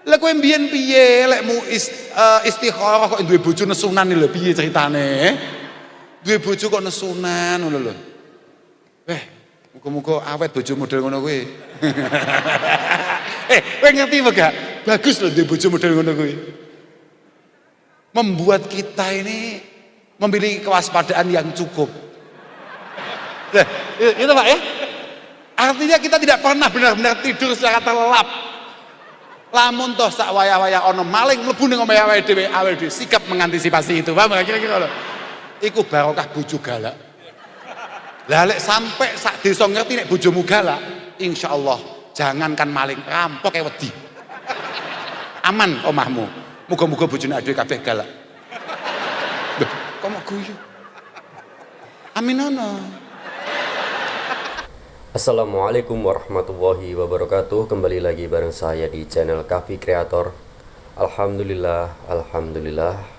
Lah kowe mbiyen piye lekmu istikharah kok duwe bojo nesunan lho piye ceritane? Duwe bojo kok nesunan ngono lho. Muga-muga awet bojo model ngono kuwi. Kowe ngerti apa gak? Bagus loh duwe bojo model ngono kuwi. Membuat kita ini memiliki kewaspadaan yang cukup. Itu Pak ya. Artinya kita tidak pernah benar-benar tidur secara terlelap. Lamun toh sak wayah-wayah ono maling mlebu ning omahe awake dhewe sikap mengantisipasi itu. Paham kira-kira lho. Iku barokah bojo galak. Lah lek sampai sak desa ngerti nek bojomu galak, insyaallah jangankan maling rampok e wedi. Aman omahmu. Muga-muga bojone adewe kabeh galak. Loh, kok mau guyu? Amin ono. Assalamualaikum warahmatullahi wabarakatuh. Kembali lagi bareng saya di channel Kafi Kreator. Alhamdulillah,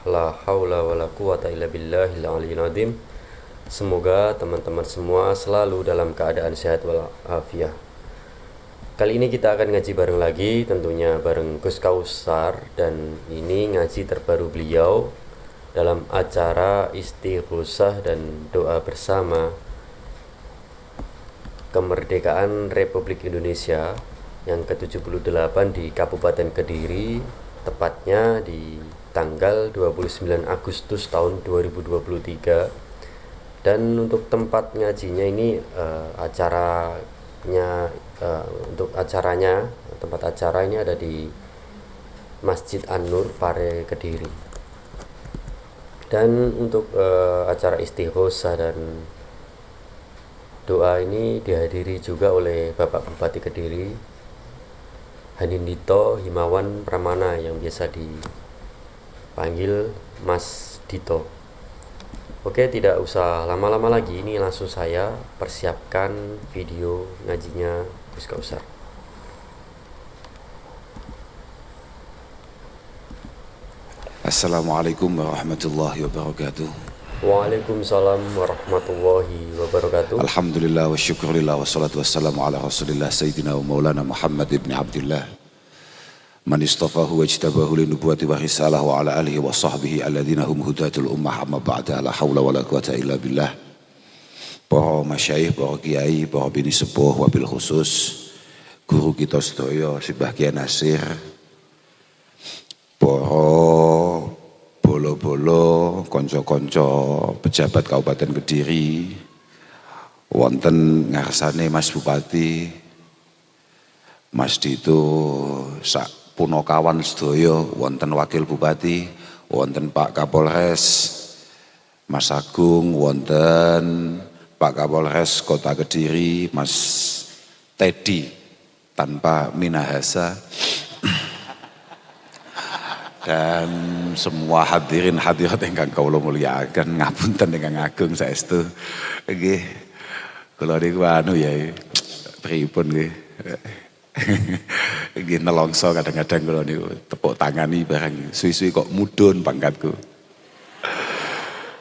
la haula wala quwata illa billahil aliyil azim. Semoga teman-teman semua selalu dalam keadaan sehat walafiat. Kali ini kita akan ngaji bareng lagi, tentunya bareng Gus Kausar, dan ini ngaji terbaru beliau dalam acara Istighosah dan Doa Bersama Kemerdekaan Republik Indonesia yang ke-78 di Kabupaten Kediri, tepatnya di tanggal 29 Agustus tahun 2023. Dan untuk tempat ngajinya ini tempat acara ini ada di Masjid An-Nur Pare Kediri. Dan untuk acara Istighosah dan doa ini dihadiri juga oleh Bapak Bupati Kediri, Hanindito Himawan Pramana, yang biasa dipanggil Mas Dito. Oke, tidak usah lama-lama lagi, ini langsung saya persiapkan video ngajinya Gus Kausar. Assalamualaikum warahmatullahi wabarakatuh. Waalaikumsalam warahmatullahi wabarakatuh. Alhamdulillah wa syukurillah wa salatu wassalamu ala rasulillah Sayyidina wa maulana Muhammad ibn Abdullah man istafahu wa ijtabahu li nubuwati wa risalah wa ala alihi wa sahbihi alladhina hum hudatul ummah amma ba'da la hawla wa la quwata illa billah. Para masyayikh, para kiai, para bini sepuh, wabil khusus guru kita sedaya Sibah Kiai Nasir, para bolo-bolo, konco-konco pejabat Kabupaten Kediri, wonten ngarsane Mas Bupati, Mas Dito, sak punokawan sedaya, wonten Wakil Bupati, wonten Pak Kapolres, Mas Agung, wonten Pak Kapolres Kota Kediri, Mas Teddy tanpa minahasa, dan semua hadirin hadirat ingkang kawula mulyakaken, ngapunten ingkang agung saestu. Nggih. Kula niku ya pripun nggih. Nggih nelongso kadang-kadang kula niku tepuk tangani barang suwi-suwi kok mudhun pangkatku.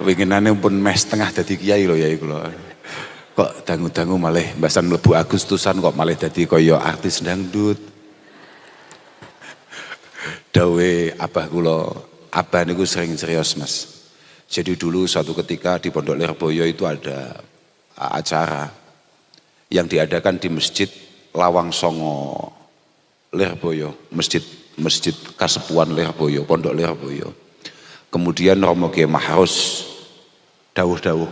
Winginane pun meh setengah dadi kiai lho yai kula. Kok dangu-dangu malih mbasan mlebu Agustusan kok malih dadi kaya artis dangdut. Dawe abah kula, abah niku sering serius Mas. Jadi dulu suatu ketika di Pondok Lirboyo itu ada acara yang diadakan di Masjid Lawang Songo Lirboyo, Masjid Kasepuan Lirboyo, Pondok Lirboyo. Kemudian Romo Kiai Mahrus dawuh-dawuh,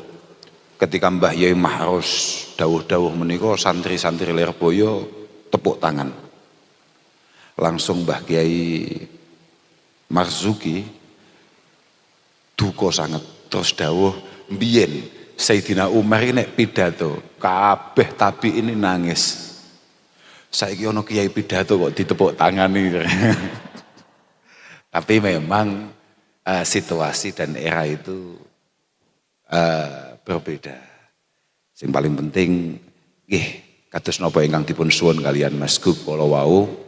ketika Mbah Yai Mahrus dawuh-dawuh menika santri-santri Lirboyo tepuk tangan. Langsung Mbah Kiai Marzuki duka sangat, terus dawuh mbiyen Sayyidina Umar ini nek pidato kabeh tabi ini nangis, saiki ono kiai pidato kok ditepuk tangani. Tapi memang situasi dan era itu berbeda. Yang paling penting nggih kados napa ingkang dipun suwun kalian Mas Gub kala wau,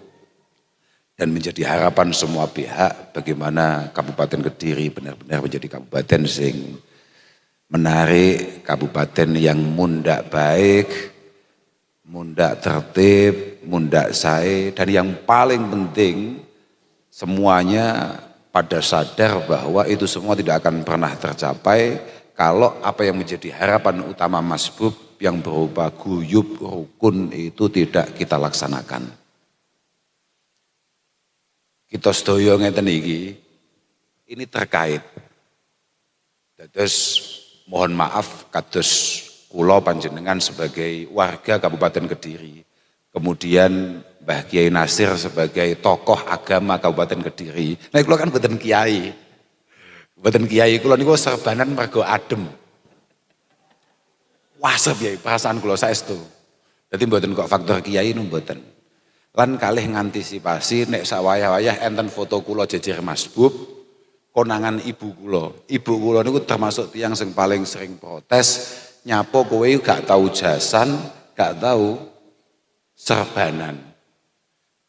dan menjadi harapan semua pihak bagaimana Kabupaten Kediri benar-benar menjadi kabupaten sing menarik, kabupaten yang mundak baik, mundak tertib, mundak sae, dan yang paling penting semuanya pada sadar bahwa itu semua tidak akan pernah tercapai kalau apa yang menjadi harapan utama masbub yang berupa guyub rukun itu tidak kita laksanakan. Kita sedaya ngeten iki ini terkait. Terus mohon maaf kados kula panjenengan sebagai warga Kabupaten Kediri, kemudian Mbah Kiai Nasir sebagai tokoh agama Kabupaten Kediri. Nah kula kan mboten kiai. Mboten kiai kula niku serbanan mergo adem. Wasep ya perasaan kula saestu. Dadi mboten kok faktor kiai nu mboten. Lan kalih ngantisipasi nek sawayah-wayah enten foto kula jejer masbub konangan ibu kula. Ibu kula niku termasuk tiyang sing paling sering protes, nyapo kowe gak tahu jasan, gak tahu serbanan.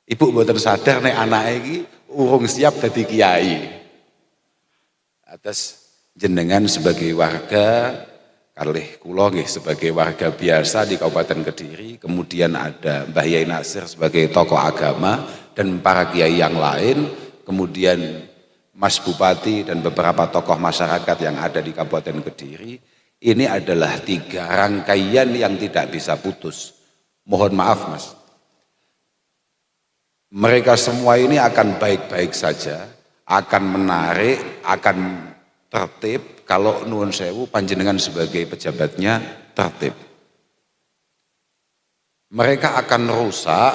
Ibu mboten sadar nek anake iki urung siap dadi kiai. Atas jenengan sebagai warga kalih kula nggih sebagai warga biasa di Kabupaten Kediri, kemudian ada Mbah Yai Nasir sebagai tokoh agama dan para kiai yang lain, kemudian Mas Bupati dan beberapa tokoh masyarakat yang ada di Kabupaten Kediri, ini adalah 3 rangkaian yang tidak bisa putus. Mohon maaf Mas. Mereka semua ini akan baik-baik saja, akan menarik, akan tertib kalau nuwun sewu panjenengan sebagai pejabatnya tertib. Mereka akan rusak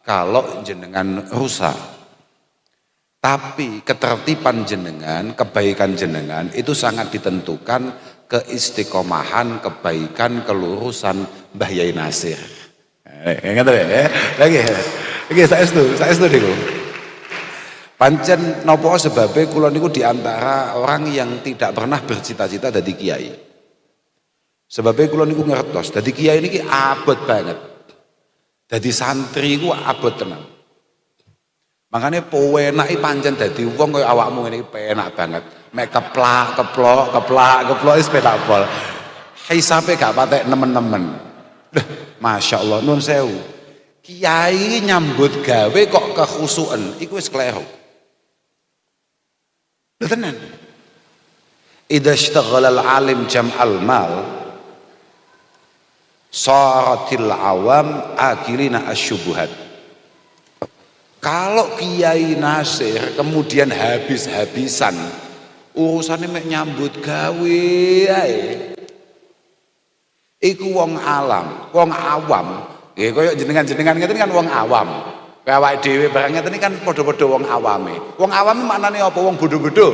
kalau jenengan rusak. Tapi ketertiban jenengan, kebaikan jenengan itu sangat ditentukan keistiqomahan, kebaikan, kelurusan Mbah Yai Nasir. Ngerti ya? Lagi saestu niku. Pancen napa sebabe kula niku di antara orang yang tidak pernah bercita-cita dadi kiai. Sebabe kula niku ngertos dadi kiai niki abot banget. Dadi santri ku abot tenan. Makanya pewenake pancen dadi wong kaya awakmu ngene iki penak banget. Mek keplok wis penak pol. Hisabe gak patek nemen-nemen. Masya Allah, nun sewu. Kiai nyambut gawe kok kekhusuken, iku wis kleru. Lho tenan. Idza ishtaghala al-alim jam'al mal saratil awam akilina asyubuhat. Kalau Kiai Nasir kemudian habis-habisan urusannya mek nyambut gawe ae. Iku wong alam, wong awam. Nggih koyo jenengan-jenengan ngeten kan wong awam. Kaya awake dhewe barang ngeten kan padha-padha wong awame. Wong awam maknane apa? Wong bodho-bodho.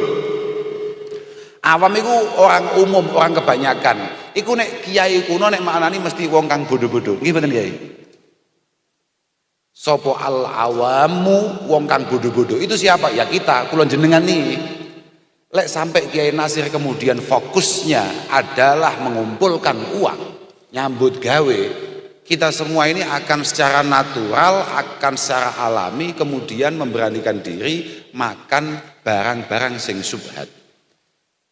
Awam iku orang umum, orang kebanyakan. Iku nek kiai kuno nek maknane mesti wong kang bodho-bodho. Nggih mboten Kiai? Sopo al awamu wong kang bodho-bodho. Itu siapa? Ya kita, kula jenengan nih. Lek sampai Kiai Nasir kemudian fokusnya adalah mengumpulkan uang, nyambut gawe, kita semua ini akan secara natural, akan secara alami kemudian memberanikan diri makan barang-barang sing subhat.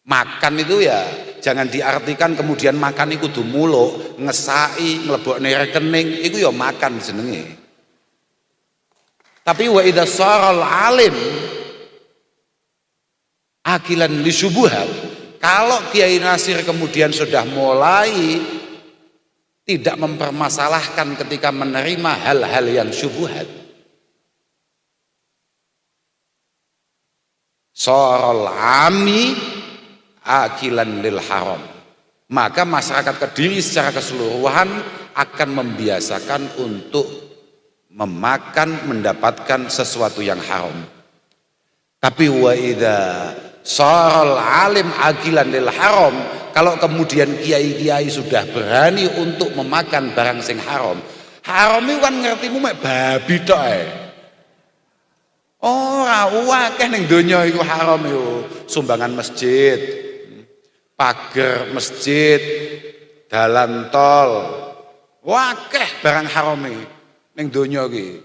Makan itu ya jangan diartikan kemudian makan itu kudu muluk, ngesai, nglebokne rekening, itu ya makan jenenge. Tapi wa idza saral alim akilan li syubuhat, kalau Kiai Nasir kemudian sudah mulai tidak mempermasalahkan ketika menerima hal-hal yang syubhat, saral ami akilan lil haram, maka masyarakat Kediri secara keseluruhan akan membiasakan untuk memakan, mendapatkan sesuatu yang haram. Tapi wa idza saral alim akilan lil haram, kalau kemudian kiai-kiai sudah berani untuk memakan barang sing haram, haram itu kan ngertimu mek babi tok ae. Ora akeh ning donya iku haram yo, sumbangan masjid, pager masjid, dalan tol. Akeh barang haram ning donya iki.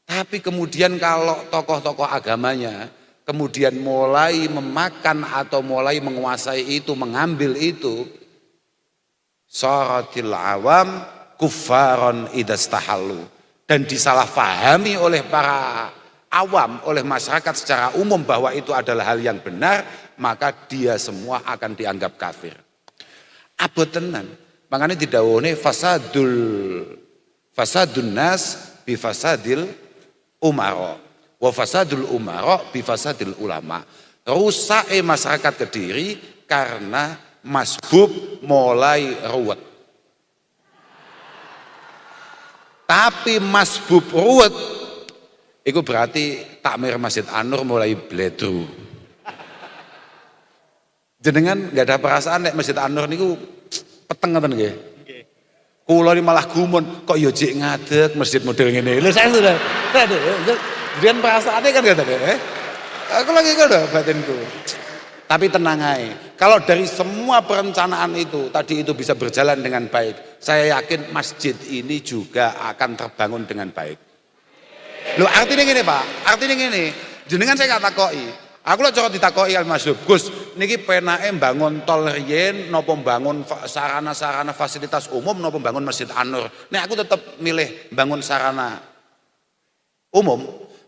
Tapi kemudian kalau tokoh-tokoh agamanya kemudian mulai memakan atau mulai menguasai itu, mengambil itu, saratil awam kuffaron idastahallu, dan disalahfahami oleh para awam, oleh masyarakat secara umum bahwa itu adalah hal yang benar, maka dia semua akan dianggap kafir. Abot tenan. Makanya didhawuhne fasadun nas bi fasadil umara wa fasadul umara bi fasadil ulama. Rusake masyarakat Kediri karena masbub mulai ruwet. Tapi masbub ruwet itu berarti takmir Masjid An-Nur mulai bledru. Jenengan nggak ada perasaan nek Masjid An-Nur niku peteng ngoten nggih. Kula ni malah gumun kok yo jek ngadeg masjid model ngene. Lho saya sudah. Dian perasaane kan ngoten nggih. Aku lagi ngono batinku. Tapi tenang aja. Kalau dari semua perencanaan itu tadi itu bisa berjalan dengan baik, saya yakin masjid ini juga akan terbangun dengan baik. Loh artinya gini Pak, artinya gini, jenengan saya nggak takoki. Aku lah coba ditakoki al Mas Gus, niki penake bangun tol riyen napa bangun sarana-sarana fasilitas umum napa bangun Masjid An-Nur. Nek aku tetap milih bangun sarana umum,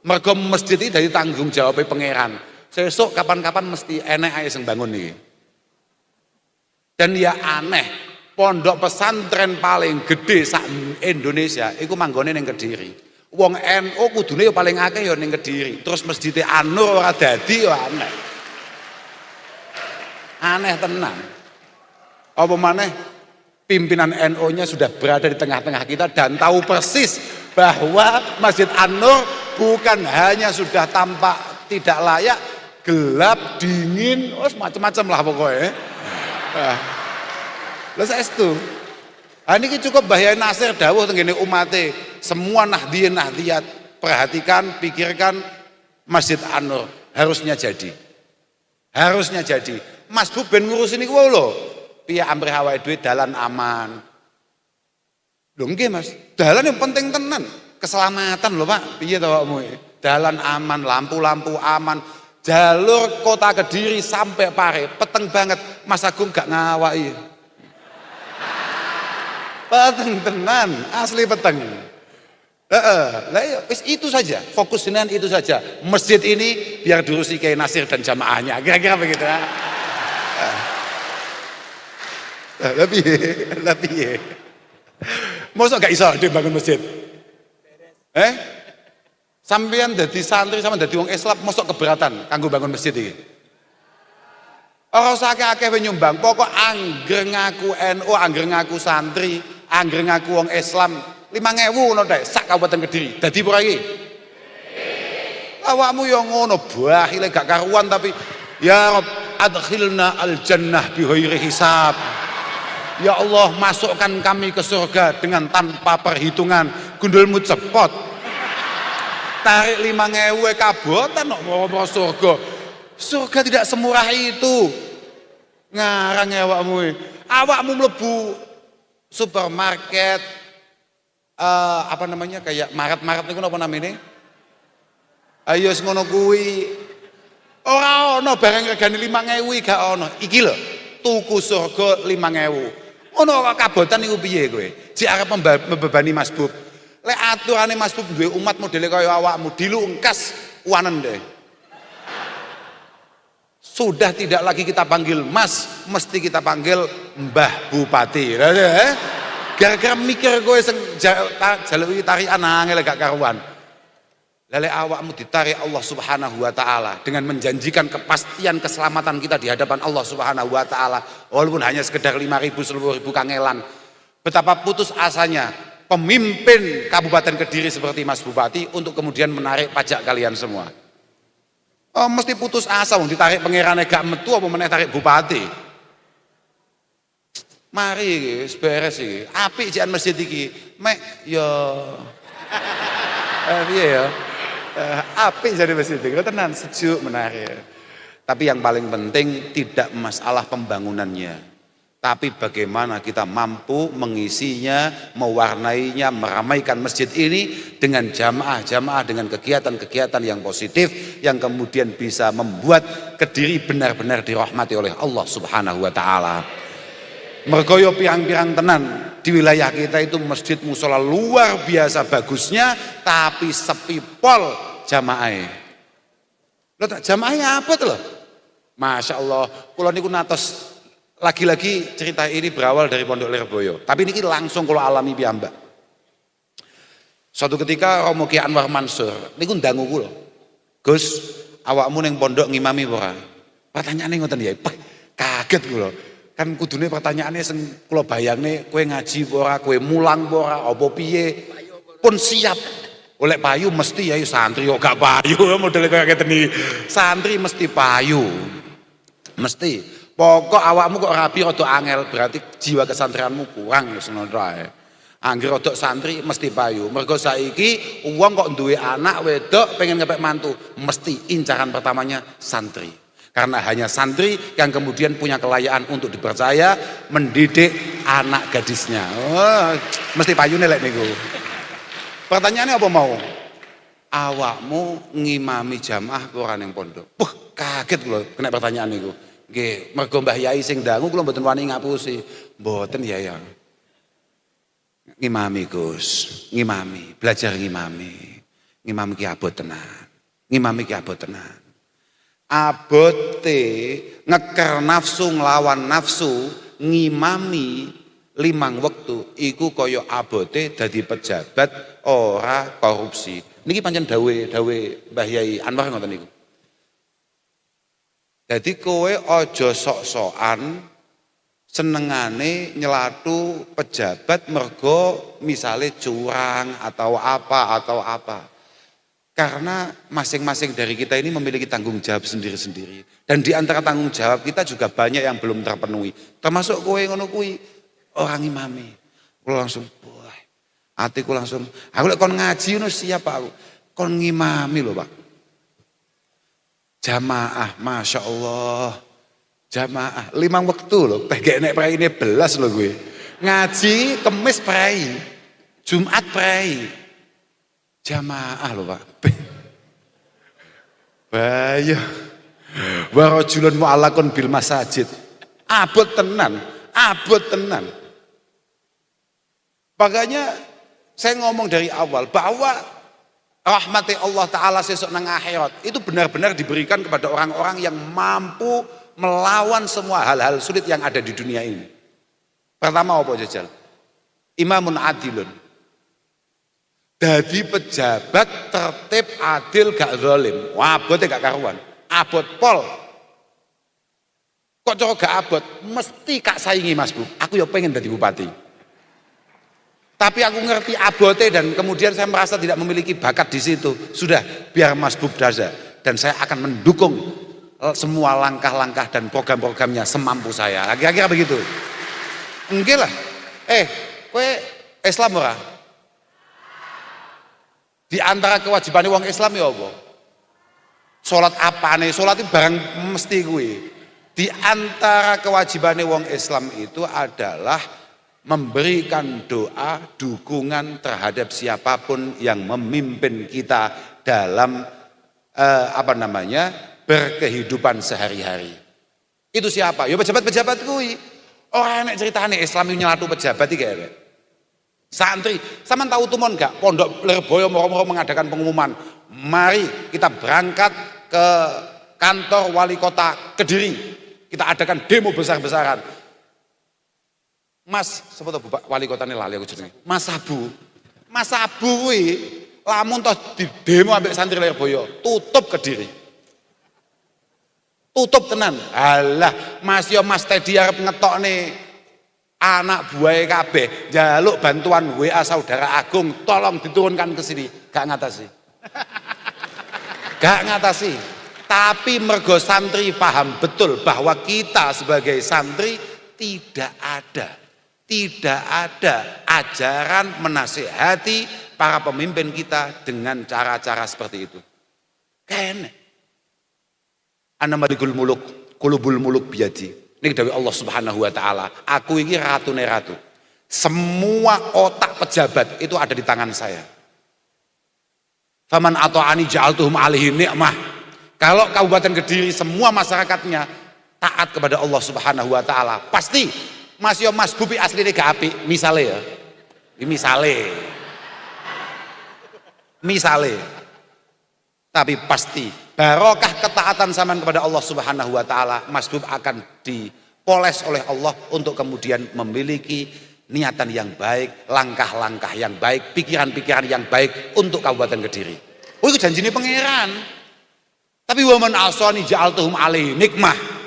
mergo masjid ini dari tanggung jawab pangeran. Sesuk kapan-kapan mesti enek ae sing bangun niki. Dan ya aneh, pondok pesantren paling gede sak Indonesia iku manggone ning Kediri. Wong NU kudune ya paling akeh ya ning Kediri. Terus Masjid An-Nur ora dadi ya aneh. Aneh tenan. Apa maneh pimpinan NU-nya sudah berada di tengah-tengah kita dan tahu persis bahwa Masjid An-Nur bukan hanya sudah tampak tidak layak, gelap, dingin, macam-macam lah pokoknya. Lha saestu. Ini cukup bahaya Nasir dawuh tenggene umate, semua nahdiyat perhatikan, pikirkan Masjid An-Nur harusnya jadi. Harusnya jadi. Mas Bu ben ngurusin iku lho. Piye amrih awake dhewe dalan aman. Lho nggih Mas, dalan yang penting tenan. Keselamatan lho Pak. Piye to awakmu? Dalan aman, lampu-lampu aman. Jalur kota Kediri sampai Pare peteng banget. Mas Agung gak ngawaki. Peteng tenan, asli peteng. Itu saja, fokus dengan itu saja. Masjid ini biar diurusi Kiai Nasir dan jamaahnya, kira-kira begitu. Lebih. Mosok gak iso dibangun masjid? Sampeyan dadi santri sama dadi wong Islam mosok keberatan kanggo bangun masjid iki. Ora usah akeh-akeh nyumbang, pokok angger ngaku NU, angger ngaku santri, angger ngaku wong Islam 5.000 ngono tek sak Kabupaten Kediri. Dadi ora iki? Awakmu yo ngono bahile gak karuan tapi ya Rabb adkhilna al-jannah bi ghairi hisab. Ya Allah masukkan kami ke surga dengan tanpa perhitungan. Gundulmu cepot. Tarik 5.000 kabotan kok mau surga. Surga tidak semurah itu. Ngarang ya awakmu. Awakmu mlebu supermarket apa namanya kayak maret-maret niku napa namanya? Ayo sing ngono kuwi. Ora ono barang regane 5.000 gak ono. Iki lho, tuku surga 5.000. Ono kabotan niku piye kowe? Jek arep membebani Mas Bub. Lek aturane Mas Bub duwe umat modele kaya awakmu dilungkas uanen deh. Sudah tidak lagi kita panggil Mas, mesti kita panggil Mbah Bupati. Gara-gara mikir kowe sing jaluki tarikan angel gak karuan. Lele awakmu ditarik Allah Subhanahu wa taala dengan menjanjikan kepastian keselamatan kita di hadapan Allah Subhanahu wa taala walaupun hanya sekedar 5.000 10.000 kangelan. Betapa putus asanya pemimpin Kabupaten Kediri seperti Mas Bupati untuk kemudian menarik pajak kalian semua. Oh, mesti putus asa wong ditarik pangerane gak metu apa meneh tarik bupati. Mari wis beres iki. Apik jikan masjid iki. Mek yo piye ya? Apik jadi masjid iki. Tenan sejuk menarik. Tapi yang paling penting tidak masalah pembangunannya. Tapi bagaimana kita mampu mengisinya, mewarnainya, meramaikan masjid ini dengan jamaah-jamaah, dengan kegiatan-kegiatan yang positif yang kemudian bisa membuat Kediri benar-benar dirahmati oleh Allah Subhanahu wa taala. Mergoyo pirang-pirang tenan di wilayah kita itu masjid musola luar biasa bagusnya tapi sepi pol jamaah. Lho tak jamaah apa tuh lho? Masya Allah, kula niku natos lagi-lagi cerita ini berawal dari Pondok Lirboyo. Tapi ini langsung kula alami piyambak. Suatu ketika Romo Ki Anwar Mansur niku ndangu kula. Gus, awakmu ning pondok ngimami ora? Pertanyaane ngoten ya. Kaget kula. Kan kudune pertanyaannya sing kula bayangne kowe ngaji ora, kowe mulang ora, apa piye? Pun siap. Oleh payu mesti ya santri kok gak payu model kayak ngeten iki. Santri mesti payu. Mesti. Pokok awakmu kok rapi rada angel, berarti jiwa kesantrianmu kurang wis ngono ae. Angger rada santri mesti payu. Mergo saiki wong kok duwe anak wedok pengen ngepek mantu, mesti incaran pertamanya santri. Karena hanya santri yang kemudian punya kelayaan untuk dipercaya mendidik anak gadisnya. Oh, mesti payune lek niku. Pertanyaannya apa mau? Awakmu ngimami jamaah ora ning pondok. Kaget kula kena pertanyaan niku. Nggih, mergo Mbah Yai sing dangu kula mboten wani ngapusi. Mboten ya. Ngimami Gus, ngimami, belajar ngimami. Ngimami ki abot tenan. Ngimami ki abot tenan. Abote ngeker nafsu nglawan nafsu ngimami 5 wektu iku kaya abote dadi pejabat ora korupsi. Niki pancen dawe Mbah Yai Anwar ngoten niku. Dadi kowe aja sok-sokan senengane nyelatu pejabat mergo misale curang atau apa. Karena masing-masing dari kita ini memiliki tanggung jawab sendiri-sendiri. Dan di antara tanggung jawab kita juga banyak yang belum terpenuhi. Termasuk kowe ngono kuwi orang imami. Kula langsung, wah, hatiku langsung, aku lek kon ngaji ngono siap aku. Kon ngimami lho, Pak. Jamaah, Masya Allah. Jamaah, 5 waktu loh. Pegek nek prai ini belas loh gue. Ngaji, Kemis prai. Jumat prai. Jamaah loh Pak. Bahaya. Wa rajulun mu'allaqun bil masajid. Abot tenan. Makanya saya ngomong dari awal bahwa rahmati Allah Ta'ala sesuk nang akhirat itu benar-benar diberikan kepada orang-orang yang mampu melawan semua hal-hal sulit yang ada di dunia ini. Pertama apa jajal? Imamun adilun. Dadi pejabat tertib adil gak zalim. Wah, abote gak karuan. Abot pol. Kok cara gak abot? Mesti kak saingi Mas Bu. Aku ya pengen jadi bupati. Tapi aku ngerti abote dan kemudian saya merasa tidak memiliki bakat di situ. Sudah, biar Mas Bub Daza dan saya akan mendukung semua langkah-langkah dan program-programnya semampu saya. Kira-kira begitu. Enggak lah. Kowe Islam ora? Di antara kewajiban wong Islam ya apa? Salat apane? Salat itu barang mesti kuwi. Di antara kewajiban wong Islam itu adalah memberikan doa, dukungan terhadap siapapun yang memimpin kita dalam berkehidupan sehari-hari. Itu siapa? Ya pejabat-pejabat kuwi. Orang enek ceritane Islam nyelatu pejabat iki kayaknya. Santri, sampean tahu tumon gak? Pondok Lirboyo moro-moro mengadakan pengumuman. Mari kita berangkat ke kantor wali kota Kediri. Kita adakan demo besar-besaran. Mas, sebut Bapak wali kota ini lali aku jenenge. Mas Abu kuwi lamun toh di demo ambek santri Lirboyo, tutup Kediri. Tutup tenan. Alah, Mas Teddy arep ngetokne anak buahnya kabeh jaluk bantuan WA saudara Agung, tolong diturunkan ke sini. Gak ngatasi. Tapi mergo santri paham betul bahwa kita sebagai santri tidak ada ajaran menasihati para pemimpin kita dengan cara-cara seperti itu. Kene. Ana malikul muluk, qulubul muluk biyadi. Ini dari Allah Subhanahu wa Ta'ala. Aku ini ratune ratu. Semua otak pejabat itu ada di tangan saya. Faman ata'ani ja'altuhum alihi ni'mah. Kalau Kabupaten Kediri semua masyarakatnya taat kepada Allah Subhanahu wa Ta'ala, pasti Mas Bubi asli ini gak apik. Misale ya. Misale. Tapi pasti barokah ketaatan sampean kepada Allah Subhanahu wa taala, Mas Bub akan dipoles oleh Allah untuk kemudian memiliki niatan yang baik, langkah-langkah yang baik, pikiran-pikiran yang baik untuk Kabupaten Kediri. Oh, itu janjine pangeran. Tapi waman asani ja'altuhum alaihi nikmah.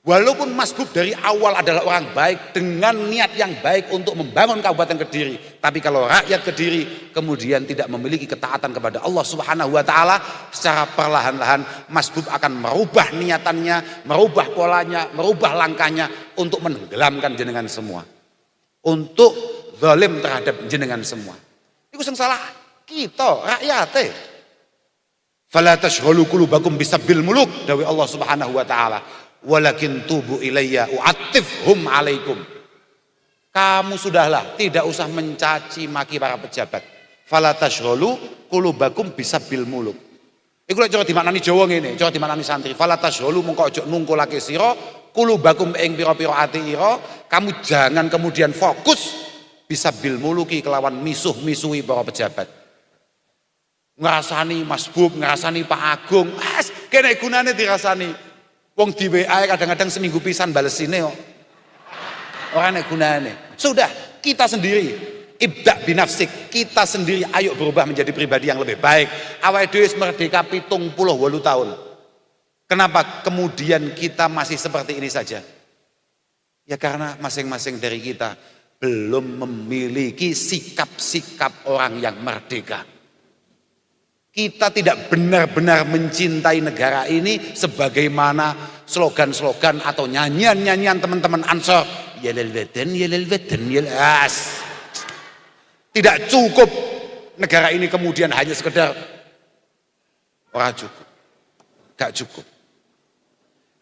Walaupun Mas Bub dari awal adalah orang baik dengan niat yang baik untuk membangun Kabupaten Kediri, tapi kalau rakyat Kediri kemudian tidak memiliki ketaatan kepada Allah Subhanahu wa taala, secara perlahan-lahan Mas Bub akan merubah niatannya, merubah polanya, merubah langkahnya untuk menenggelamkan jenengan semua. Untuk zalim terhadap jenengan semua. Iku sing salah kita rakyate. Fala tashghalu qulubakum bisabbil muluk, dawuh Allah Subhanahu wa taala. Walakin tubu ilayya u'attifhum alaikum. Kamu sudahlah tidak usah mencaci maki para pejabat. Fala tashghalu qulubakum bisabbil muluk. Iku lek cara dimaknani Jawa ngene, cara dimaknani santri. Fala tashghalu mongko aja nungkulake sira qulubakum ing pira-pira ati ira, kamu jangan kemudian fokus bisabbil muluki kelawan misuh-misuhi para pejabat. Ngrasani Mas Bub, ngrasani Pak Agung, kene gunane dirasani. Wong di WA kadang-kadang seminggu pisan balesine kok. Ora nek gunane. Sudah, kita sendiri ibda binafsik, kita sendiri ayo berubah menjadi pribadi yang lebih baik. Awake dhewe wis merdeka 78 tahun. Kenapa kemudian kita masih seperti ini saja? Ya karena masing-masing dari kita belum memiliki sikap-sikap orang yang merdeka. Kita tidak benar-benar mencintai negara ini sebagaimana slogan-slogan atau nyanyian-nyanyian teman-teman Ansor. Yalil watan, yalil watan, yalil as. Tidak cukup negara ini kemudian hanya sekedar ora cukup. Gak cukup.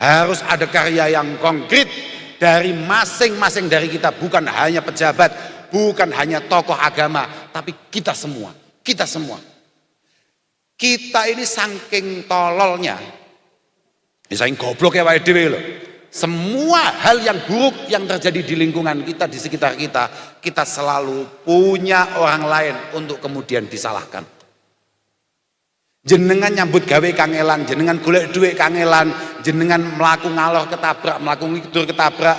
Harus ada karya yang konkret dari masing-masing dari kita, bukan hanya pejabat, bukan hanya tokoh agama, tapi kita semua. Kita semua. Kita ini saking tololnya, saking goblok ya wae dhewe lho. Semua hal yang buruk yang terjadi di lingkungan kita, di sekitar kita, kita selalu punya orang lain untuk kemudian disalahkan. Jenengan nyambut gawe kangelan, jenengan golek duit kangelan, jenengan mlaku ngalor ketabrak, mlaku ngidur ketabrak,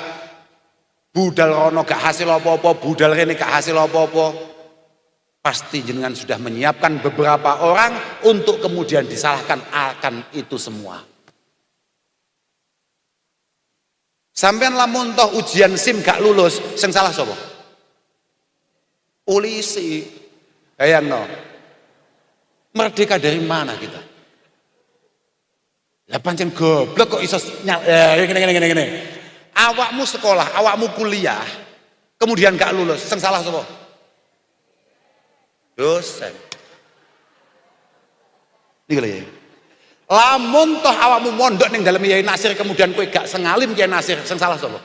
budal rono gak hasil apa-apa, budal rene gak hasil apa-apa. Pasti jenengan sudah menyiapkan beberapa orang untuk kemudian disalahkan akan itu semua. Sampean lamun toh ujian SIM gak lulus, sing salah sapa? Polisi. Bayangno. Merdeka dari mana kita? Lah pancen goblok kok iso ngene. Awakmu sekolah, awakmu kuliah, kemudian gak lulus, sing salah sapa? Dosen. Niku lho ya. Lamun toh awakmu mondok ning dalem Yai Nasir kemudian kowe gak sengalim Yai Nasir, sing salah sapa?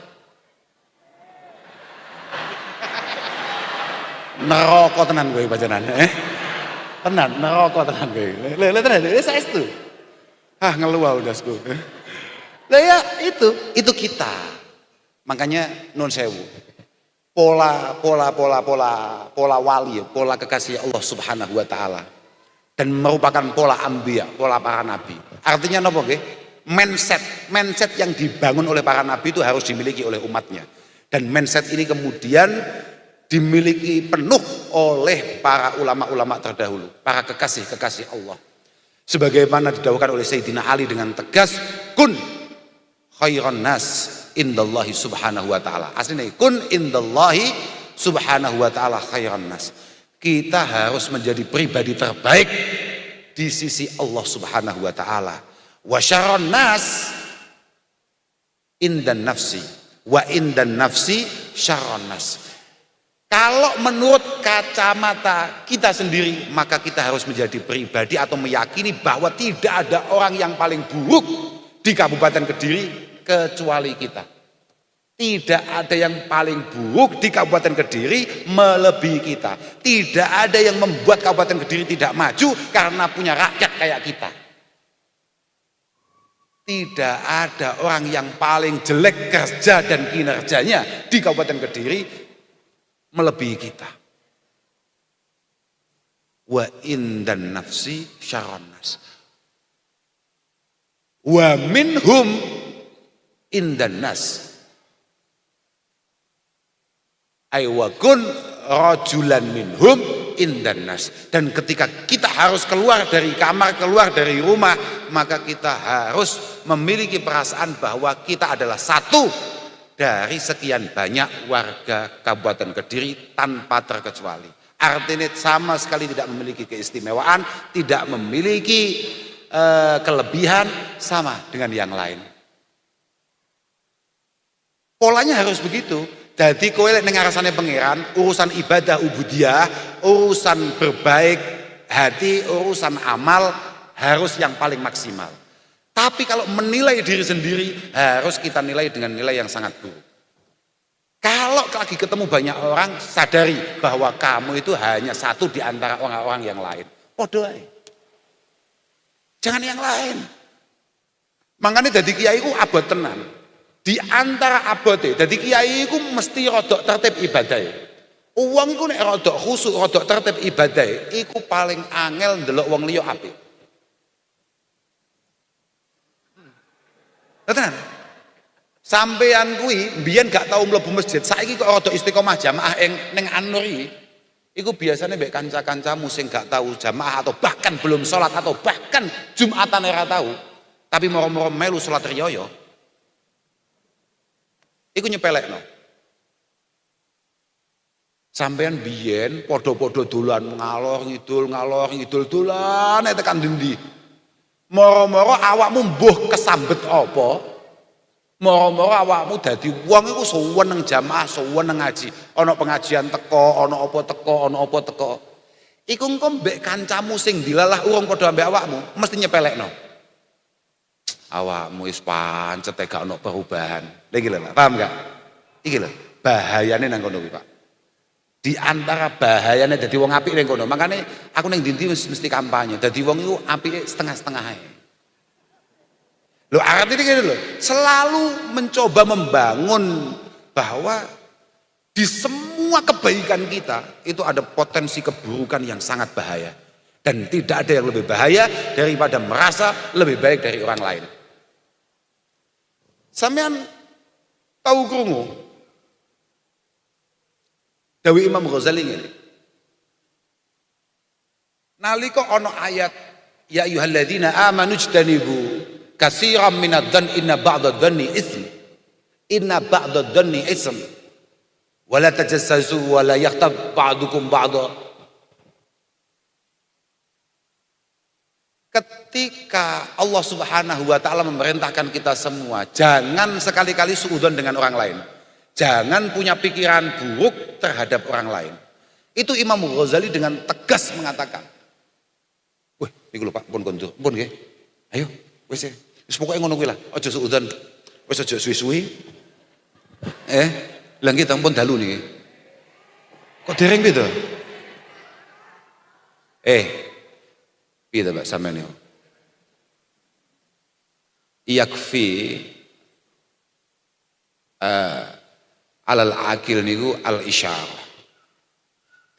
Neraka tenan kowe pacaran, Tenan, neraka tenan kowe. Lha tenan, saestu. Ngeluh wae dasku. Lah ya itu kita. Makanya nun sewu. Pola wali, pola kekasih Allah Subhanahu wa taala, dan merupakan pola anbiya, pola para nabi. Artinya napa nggih? Mindset yang dibangun oleh para nabi itu harus dimiliki oleh umatnya. Dan mindset ini kemudian dimiliki penuh oleh para ulama-ulama terdahulu, para kekasih-kekasih Allah. Sebagaimana didhawuhkan oleh Sayyidina Ali dengan tegas, kun khairan nas indallahi subhanahu wa ta'ala. Aslinya kun indallahi subhanahu wa ta'ala khairan nas. Kita harus menjadi pribadi terbaik di sisi Allah Subhanahu wa taala. Wa syarrun nas indan nafsi wa indan nafsi syarrun nas. Kalau menurut kacamata kita sendiri, maka kita harus menjadi pribadi atau meyakini bahwa tidak ada orang yang paling buruk di Kabupaten Kediri kecuali kita. Tidak ada yang paling buruk di Kabupaten Kediri melebihi kita. Tidak ada yang membuat Kabupaten Kediri tidak maju karena punya rakyat kayak kita. Tidak ada orang yang paling jelek kerja dan kinerjanya di Kabupaten Kediri melebihi kita. Wa indan nafsi syarron nas. Wa minhum indan nas. Ay wa kun rajulan minhum indan nas. Dan ketika kita harus keluar dari kamar, keluar dari rumah, maka kita harus memiliki perasaan bahwa kita adalah satu dari sekian banyak warga Kabupaten Kediri tanpa terkecuali. Artinya sama sekali tidak memiliki keistimewaan, tidak memiliki kelebihan sama dengan yang lain. Polanya harus begitu. Jadi kowe nek ngarasane pangeran, urusan ibadah ubudiyah, urusan berbaik hati, urusan amal harus yang paling maksimal. Tapi kalau menilai diri sendiri harus kita nilai dengan nilai yang sangat buruk. Kalau lagi ketemu banyak orang, sadari bahwa kamu itu hanya satu di antara orang-orang yang lain. Podo ae. Jangan yang lain. Makanya jadi kiai ku abot tenan. Di antara abote, jadi kiai ku mesti rodok tertib ibadah. Uang iku nek rodok khusuk, rodok tertib ibadah, iku paling angel ndelok wong liya apik. Tenan. Sampean kuwi mbiyen gak tau mlebu masjid, saiki kok rodok istiqomah jamaah ning An-Nur iki. Iku biasanya mbek kanca-kancamu sing gak tahu jamaah atau bahkan belum sholat atau bahkan Jumatan ora tahu, tapi moro-moro melu sholat riyo. Iku nyepelekno. Sampean biyen padha-padha dolan ngalor ngidul dolan tekan ndi. Moro-moro awakmu mbuh kesambet apa? Moro-moro awakmu dadi wong iku suweneng jamaah, suweneng ngaji. Ana pengajian teko, ana apa teko. Iku engko mbek kancamu sing dilalah urung padha ambek awakmu, mesti nyepelekno. Awakmu wis pancet gak ono perubahan. Lha iki lho, paham gak? Iki lho, bahayane nang kono kuwi, Pak. Di antara bahayane dadi wong apik ning kono. Makane aku ning ndi mesti kampanye. Dadi wong iku apike setengah-setengah ae. Lho artinya gini lho, selalu mencoba membangun bahwa di semua kebaikan kita itu ada potensi keburukan yang sangat bahaya. Dan tidak ada yang lebih bahaya daripada merasa lebih baik dari orang lain. Sampean tahu krungu dawuh Imam Ghazali ngene. Nalika ana ayat ya ayyuhalladzina amanu ijtanibu katsiran minadh-dhanni inna ba'dadh-dhanni itsm. Inna ba'dadh-dhanni itsm. Wa la tajassasu wa la yaghtab ba'dukum ba'dha. Ketika Allah Subhanahu wa taala memerintahkan kita semua, jangan sekali-kali suudzon dengan orang lain. Jangan punya pikiran buruk terhadap orang lain. Itu Imam Ghazali dengan tegas mengatakan. Wih, niku lho Pak, pun kondur, pun nggih. Ayo, wis pokoke ngono kuwi lah. Aja suudzon. Wis aja suwi-suwi. Lha nggih pun dalu niki. Kok dereng piye to? Piye to Pak sampeyan niku? Yakfi alal akil niku al isyarah.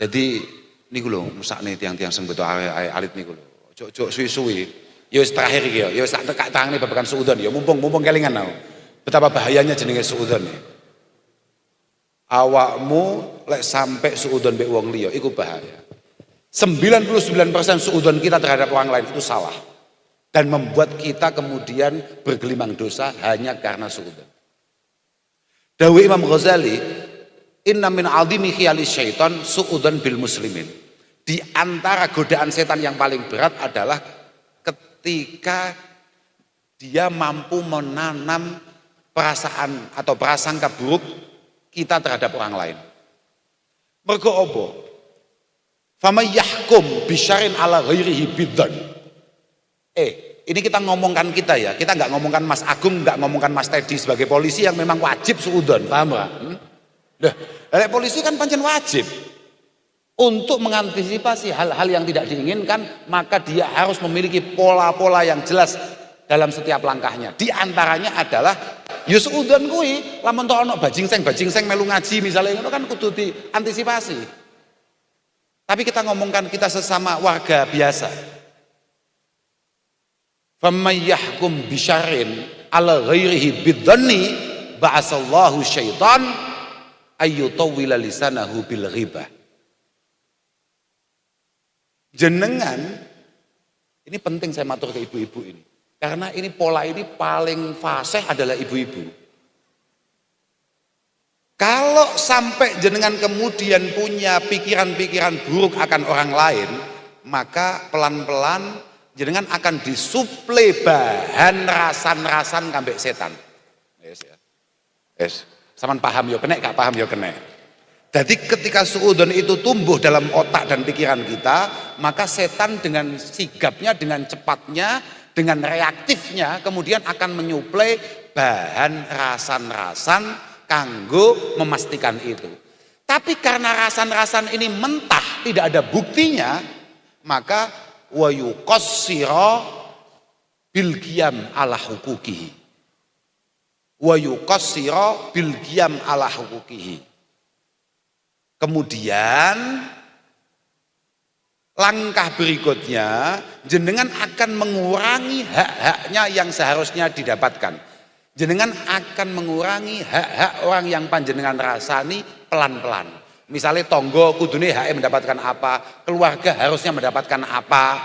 Jadi niku lho mesakne tiang-tiang sing beto alit niku lho. Ojo suwi-suwi. Ya wis terakhir iki ya wis tak tekak-tekane babagan suudzon ya mumpung kelingan aku. Betapa bahayanya jenenge suudzon ya. Awakmu lek sampai suudzon mbek wong liya iku bahaya. 99% suudzon kita terhadap orang lain itu salah dan membuat kita kemudian bergelimang dosa hanya karena suudzon. Dawuh Imam Ghazali, inna min azimi khiyalis syaitan suudzon bil muslimin. Di antara godaan setan yang paling berat adalah ketika dia mampu menanam perasaan atau prasangka buruk kita terhadap orang lain. Mergo apa? Faman yahkum bisyarrin ala ghairihi bidzan. Ini kita ngomongkan kita ya. Kita nggak ngomongkan Mas Agung, nggak ngomongkan Mas Teddy sebagai polisi yang memang wajib suudzon, paham nggak? Lah, polisi kan pancen wajib untuk mengantisipasi hal-hal yang tidak diinginkan, maka dia harus memiliki pola-pola yang jelas dalam setiap langkahnya. Di antaranya adalah ya suudzon kuwi, lamun tok ana bajingseng melu ngaji misalnya itu kan kudu diantisipasi. Tapi kita ngomongkan kita sesama warga biasa. Faman yahkum bisyarrin ala ghairihi bidzanni ba'asallahu syaitan ayyutawwila lisanahu bil ghibah. Jenengan, ini penting saya matur ke ibu-ibu ini. Karena ini pola ini paling fasih adalah ibu-ibu. Kalau sampai jenengan kemudian punya pikiran-pikiran buruk akan orang lain, maka pelan-pelan jenengan akan disuplai bahan rasan-rasan kambek setan. Yes. Saman paham ya kena, gak paham ya kena. Jadi ketika suudzon itu tumbuh dalam otak dan pikiran kita, maka setan dengan sigapnya, dengan cepatnya, dengan reaktifnya kemudian akan menyuplai bahan rasan-rasan kanggo memastikan itu. Tapi karena rasan-rasan ini mentah, tidak ada buktinya, maka wa yuqassira bil qiyam ala huquqihi. Wa yuqassira bil qiyam ala huquqihi. Kemudian langkah berikutnya jenengan akan mengurangi hak-haknya yang seharusnya didapatkan. Jenengan akan mengurangi hak-hak orang yang panjenengan rasani pelan-pelan. Misalnya tonggo kudune hak mendapatkan apa, keluarga harusnya mendapatkan apa,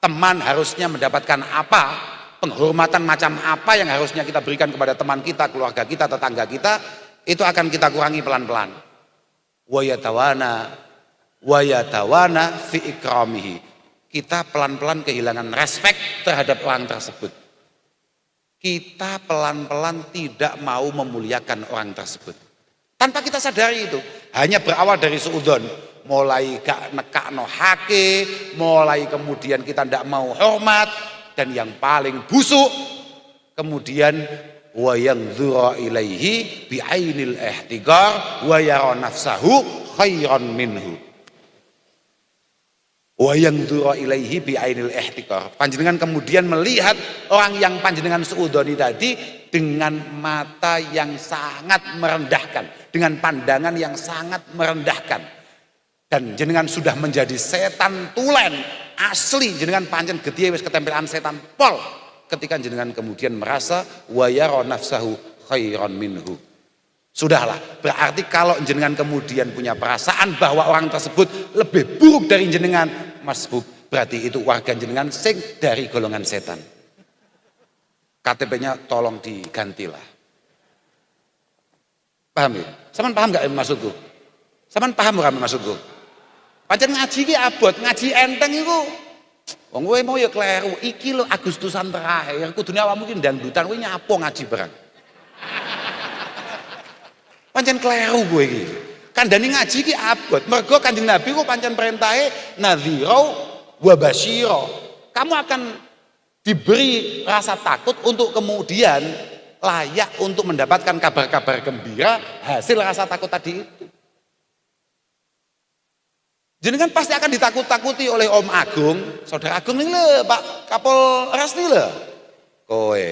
teman harusnya mendapatkan apa, penghormatan macam apa yang harusnya kita berikan kepada teman kita, keluarga kita, tetangga kita, itu akan kita kurangi pelan-pelan. Wa yatawana fi ikramihi. Kita pelan-pelan kehilangan respek terhadap orang tersebut. Kita pelan-pelan tidak mau memuliakan orang tersebut. Tanpa kita sadari itu, hanya berawal dari suudzon, mulai gak nekakno hake, mulai kemudian kita tidak mau hormat, dan yang paling busuk, kemudian wa yanzura ilaihi bi'ainil ihtiqar wa yara nafsahu khairan minhu. Wa yanzura ilaihi bi'ainil ihtiqar. Panjenengan kemudian melihat orang yang panjenengan suudzoni tadi dengan mata yang sangat merendahkan, dengan pandangan yang sangat merendahkan. Dan jenengan sudah menjadi setan tulen asli, jenengan pancen getihe wis ketempelan setan pol ketika jenengan kemudian merasa wa yara nafsahu khairan minhu. Sudahlah, berarti kalau jenengan kemudian punya perasaan bahwa orang tersebut lebih buruk dari jenengan, masbuk, berarti itu warga jenengan sing dari golongan setan. KTP-nya tolong digantilah. Paham ya? Saman paham gak maksudku? Saman paham gak maksudku? Pancen ngaji ki abot, ngaji enteng iku. Wong kowe mau ya kleru, iki lho Agustusan terakhir, kudune awakmu ki dangdutan kowe nyapo ngaji barang. Pancen kleru kowe iki. Kandhane ngaji ki abot, mergo Kanjeng Nabi ku pancen perintahe nadhira wa basyira. Kamu akan diberi rasa takut untuk kemudian layak untuk mendapatkan kabar-kabar gembira hasil rasa takut tadi itu. Jenengan pasti akan ditakut-takuti oleh Om Agung, Saudara Agung ini lho, Pak Kapolres ini lho. Kowe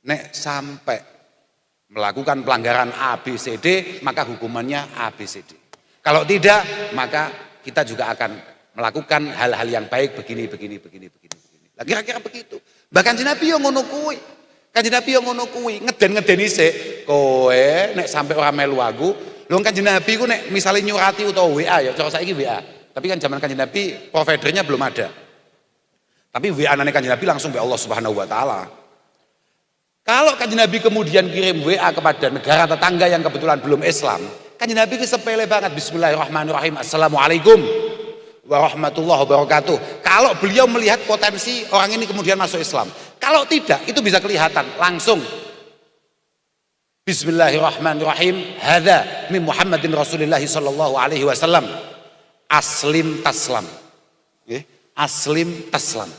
nek sampai melakukan pelanggaran ABCD maka hukumannya ABCD. Kalau tidak maka kita juga akan melakukan hal-hal yang baik begini. Lah kira-kira begitu. Bahkan Nabi yo ngono kuwi. Kanjeng Nabi yo ngono kuwi, ngeden-ngedeni sik. Kowe nek sampai ora melu aku, lho Kanjeng Nabi ku nek misale nyurati utawa WA ya, cara saiki WA. Tapi kan zaman Kanjeng Nabi providernya belum ada. Tapi WA-nane Kanjeng Nabi langsung be Allah Subhanahu wa taala. Kalau Kanjeng Nabi kemudian kirim WA kepada negara tetangga yang kebetulan belum Islam, Kanjeng Nabi ki sepele banget, bismillahirrahmanirrahim, assalamualaikum warahmatullahi wabarakatuh. Kalau beliau melihat potensi orang ini kemudian masuk Islam, kalau tidak itu bisa kelihatan langsung bismillahirrahmanirrahim, hadza min Muhammadin Rasulillah sallallahu alaihi wasallam, aslim taslam. Aslim taslam.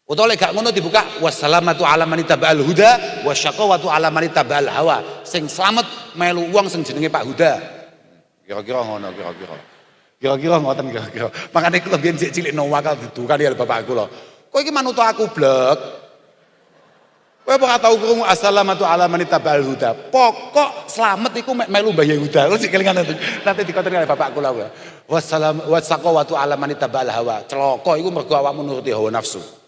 Utawa lek gak ngono dibuka wassalamatu ala man tabal huda wasyaqawatu ala man tabal hawa. Sing slamet melu wong sing jenenge Pak Huda. Kira-kira ngono, kira-kira ngoten kira-kira. Makane kula biyen cilik wakal didukani karo bapak kula. Kowe iki manut aku blek. Kowe ora tau krungu assalamatu ala man tabal huda. Pokok slamet iku mek melu Mbah Huda. Sik kelingan nanti dikoten karo bapak kula. Wassalam wasyaqawatu ala man tabal hawa. Celaka iku mergo awakmu nuruti hawa nafsu.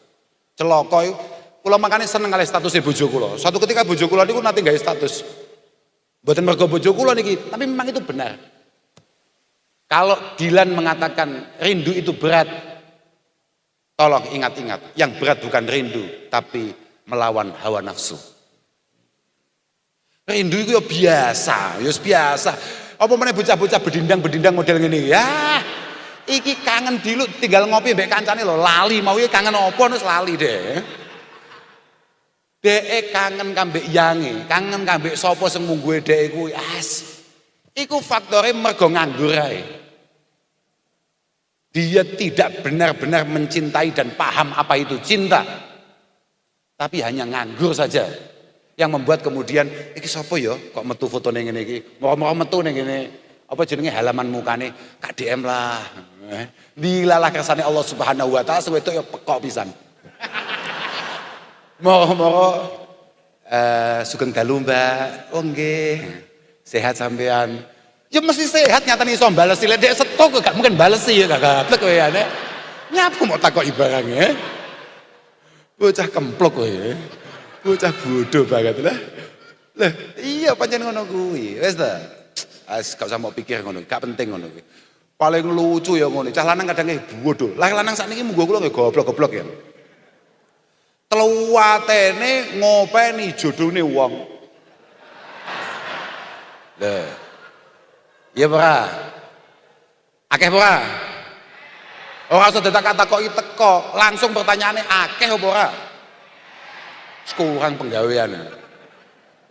Celaka iku kula makane seneng kalih status bojo kula. Suatu ketika bojo kula niku nate gawe status. Mboten mergo bojo kula niki, tapi memang itu benar. Kalau Dilan mengatakan rindu itu berat, tolong ingat-ingat, yang berat bukan rindu, tapi melawan hawa nafsu. Rindu itu ya biasa, ya biasa. Apa meneh bocah-bocah bedindang model ngene ya. Iki kangen dilu tinggal ngopi mbek kancane lho, lali mau iki kangen apa wis lali deh. Dek kangen kambek yange, kangen kambek sapa sing mungguhe dek kuwi. Iku faktore mergo nganggur ae. Dia tidak benar-benar mencintai dan paham apa itu cinta. Tapi hanya nganggur saja. Yang membuat kemudian, iki sapa ya kok metu fotone ngene iki. Moro-moro metu ning ngene. Apa jenenge halaman mukane KDM lah. Dilalah kersane Allah Subhanahu wa taala sewetuk ya pekok pisan. Moro-moro sugeng dalu Mbak. Oh nggih. Sehat sampean. Ya mesti sehat nyatane iso balesi lek dek stok gak mungkin balesi ya gak gablek kowe ya nek. Nyapu mau takoki barange. Bocah kemplok kowe. Bocah bodoh banget lah. Lah iya pancen ngono kuwi. Wis ta. Gak usah mau pikir ngono, gak penting ngono kuwi. Paling lucu ya ngono. Cah lanang kadang bodoh. Lah lanang sakniki munggo kula nggih goblok-goblok ya. Teluwatene ngopeni jodhone wong. Lah iya ora? Akeh ora? Ora usah ditakok-takoki teko, langsung pertanyaane akeh apa ora? Kurang penggawean.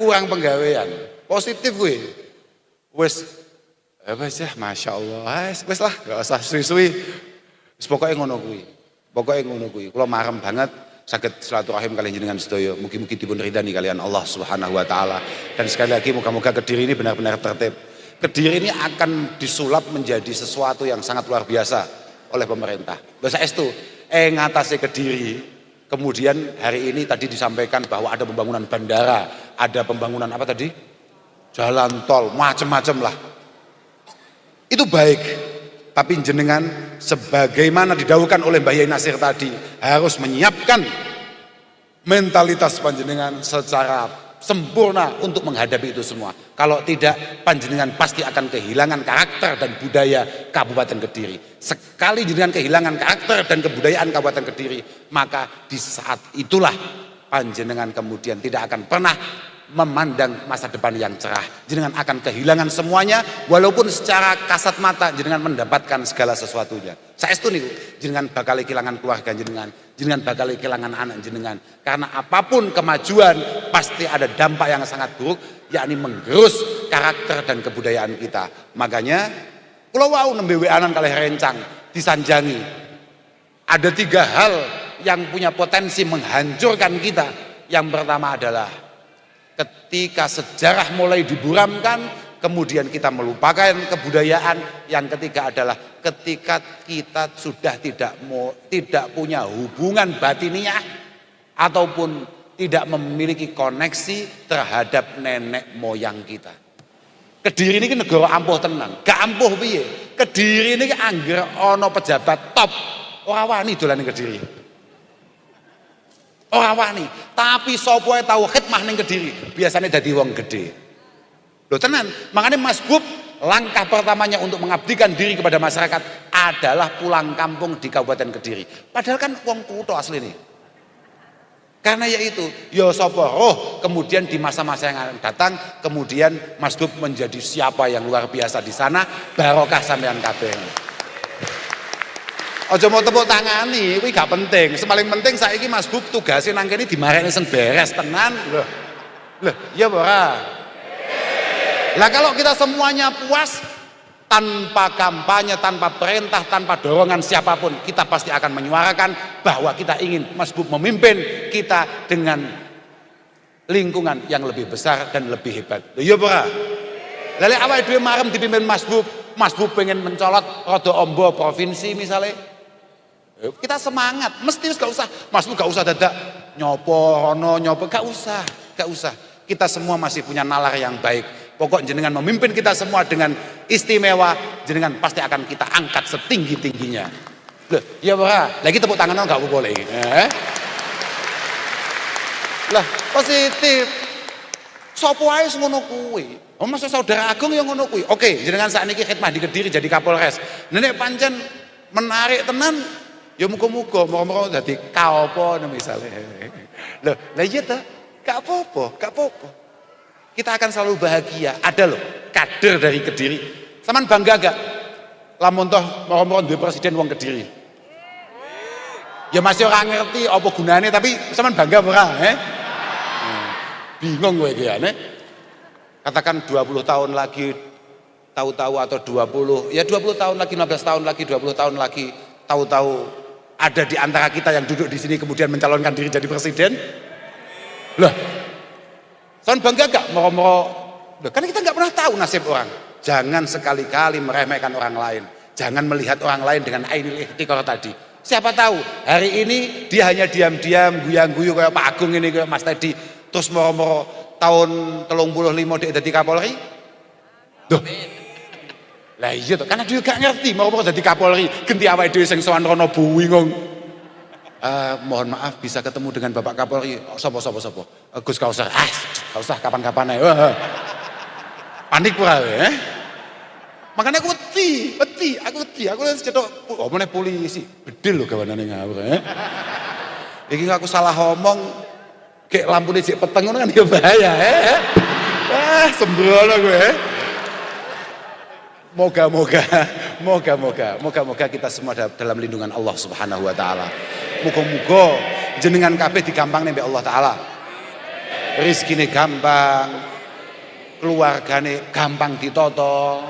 Kurang penggawean. Positif kuwi. Wis apa sih Masya Allah. Wis lah, gak usah suwi-suwi. Wis pokoke ngono kuwi. Pokoke ngono kuwi. Kula marem banget saged silaturahim kalian jenengan sedaya. Mugi-mugi dipun ridani kalian Allah Subhanahu wa taala. Dan sekali lagi moga-moga Kediri ini benar-benar tertib. Kediri ini akan disulap menjadi sesuatu yang sangat luar biasa oleh pemerintah. Bahasa estu, ngatasi Kediri. Kemudian hari ini tadi disampaikan bahwa ada pembangunan bandara, ada pembangunan apa tadi? Jalan tol, macam-macam lah. Itu baik. Tapi jenengan sebagaimana didahulukan oleh Mbah Yai Nasir tadi harus menyiapkan mentalitas panjenengan secara sempurna untuk menghadapi itu semua. Kalau tidak, panjenengan pasti akan kehilangan karakter dan budaya Kabupaten Kediri. Sekali jenengan kehilangan karakter dan kebudayaan Kabupaten Kediri, maka di saat itulah panjenengan kemudian tidak akan pernah memandang masa depan yang cerah. Jenengan akan kehilangan semuanya, walaupun secara kasat mata jenengan mendapatkan segala sesuatunya. Saestu niku jenengan bakal kehilangan keluarga jenengan bakal kehilangan anak jenengan. Karena apapun kemajuan pasti ada dampak yang sangat buruk, yakni menggerus karakter dan kebudayaan kita. Makanya kula wau nembe weanan kalih rencang disanjangi. Ada 3 hal yang punya potensi menghancurkan kita. Yang pertama adalah ketika sejarah mulai diburamkan, kemudian kita melupakan kebudayaan. Yang ketiga adalah ketika kita sudah tidak punya hubungan batiniah ataupun tidak memiliki koneksi terhadap nenek moyang kita. Kediri ini negara ampuh tenang, gak ampuh piye. Kediri ini angger ono pejabat top ora wani dolan ning Kediri. Ora wani, tapi sapa ae tau khidmah ning Kediri, biasanya dadi wong gede. Loh tenan, makanya Mas Bub langkah pertamanya untuk mengabdikan diri kepada masyarakat adalah pulang kampung di Kabupaten Kediri. Padahal kan wong kutho asli nih. Karena yaitu, ya sapa roh kemudian di masa-masa yang akan datang, kemudian Mas Bub menjadi siapa yang luar biasa di sana, barokah sampean kabeh. Aja mau tepuk tangani, kuwi gak penting. Paling penting saiki Mas Bub tugasnya nang kene dimareni sing beres tenan. Loh, iya ora? Lah kalau kita semuanya puas, tanpa kampanye, tanpa perintah, tanpa dorongan siapapun, kita pasti akan menyuarakan bahwa kita ingin Mas Bub memimpin kita dengan lingkungan yang lebih besar dan lebih hebat. Iya ora? Lha awake dhewe marem dipimpin Mas Bub pengen mencolot rada ombo provinsi misalnya. Kita semangat, mesti gak usah Mas Bub gak usah dadak nyopo ono nyopo, gak usah. Kita semua masih punya nalar yang baik. Pokok jenengan memimpin kita semua dengan istimewa, jenengan pasti akan kita angkat setinggi-tingginya. Loh, ya ora? Lagi tepuk tangan enggak boleh. Lah positif. Sopo ae ngono kuwi. Oh masa saudara agung yang ngono kuwi. Oke, jenengan sakniki khidmah di Kediri jadi Kapolres. Nenek pancen menarik tenan ya muga-muga mau dadi kaopo misalnya. Loh, lah iya ta? Gak apa-apa. Kita akan selalu bahagia. Ada loh kader dari Kediri. Saman bangga gak? Lamun toh mau duwe presiden wong Kediri. Ya masih orang ngerti apa gunanya tapi saman bangga ora, Bingung gue iki ya, Katakan 20 tahun lagi tahu-tahu atau 20 tahun lagi, 15 tahun lagi, 20 tahun lagi tahu-tahu ada di antara kita yang duduk di sini kemudian mencalonkan diri jadi presiden. Lah, sound bangga gak moro-moro? Karena kita nggak pernah tahu nasib orang. Jangan sekali-kali meremehkan orang lain. Jangan melihat orang lain dengan ainul ihtiqar tadi. Siapa tahu hari ini dia hanya diam-diam guyang-guyu kayak Pak Agung ini kayak Mas Teddy. Terus moro-moro tahun 35 dia jadi Kapolri. Duh. Lah iya tuh, karena dia gak ngerti moro-moro jadi Kapolri. Genti awake dhewe sing sowan rono bingung. Mohon maaf bisa ketemu dengan Bapak Kapolri. Sopo. Gus Kausar. Gak usah kapan-kapan ae. Panik pura Makanya aku wedi. Aku cetok meneh polisi. Bedil lho gawanane ngawur Iki aku salah ngomong kayak lampu licik peteng ngono kan ya bahaya sembrono gue. Moga-moga kita semua dalam lindungan Allah Subhanahu wa taala. Muga-muga jenengan kabeh digampang mbek Allah taala. Rezekine gampang, keluargane gampang ditata.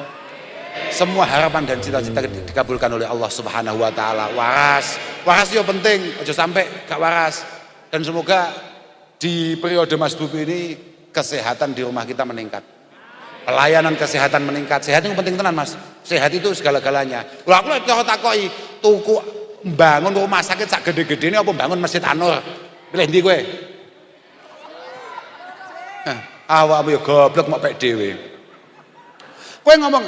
Semua harapan dan cita-cita dikabulkan oleh Allah Subhanahu wa taala. Waras yo penting, aja sampai gak waras. Dan semoga di periode Mas Bubi ini kesehatan di rumah kita meningkat. Pelayanan kesehatan meningkat. Sehat itu penting tenan Mas. Sehat itu segala-galanya. Lho aku lek takoki tuku bangun rumah sakit sak gede-gedene apa bangun Masjid Anur? Pilih ndi kowe? Awakmu ya goblok mok pek dhewe. Kowe ngomong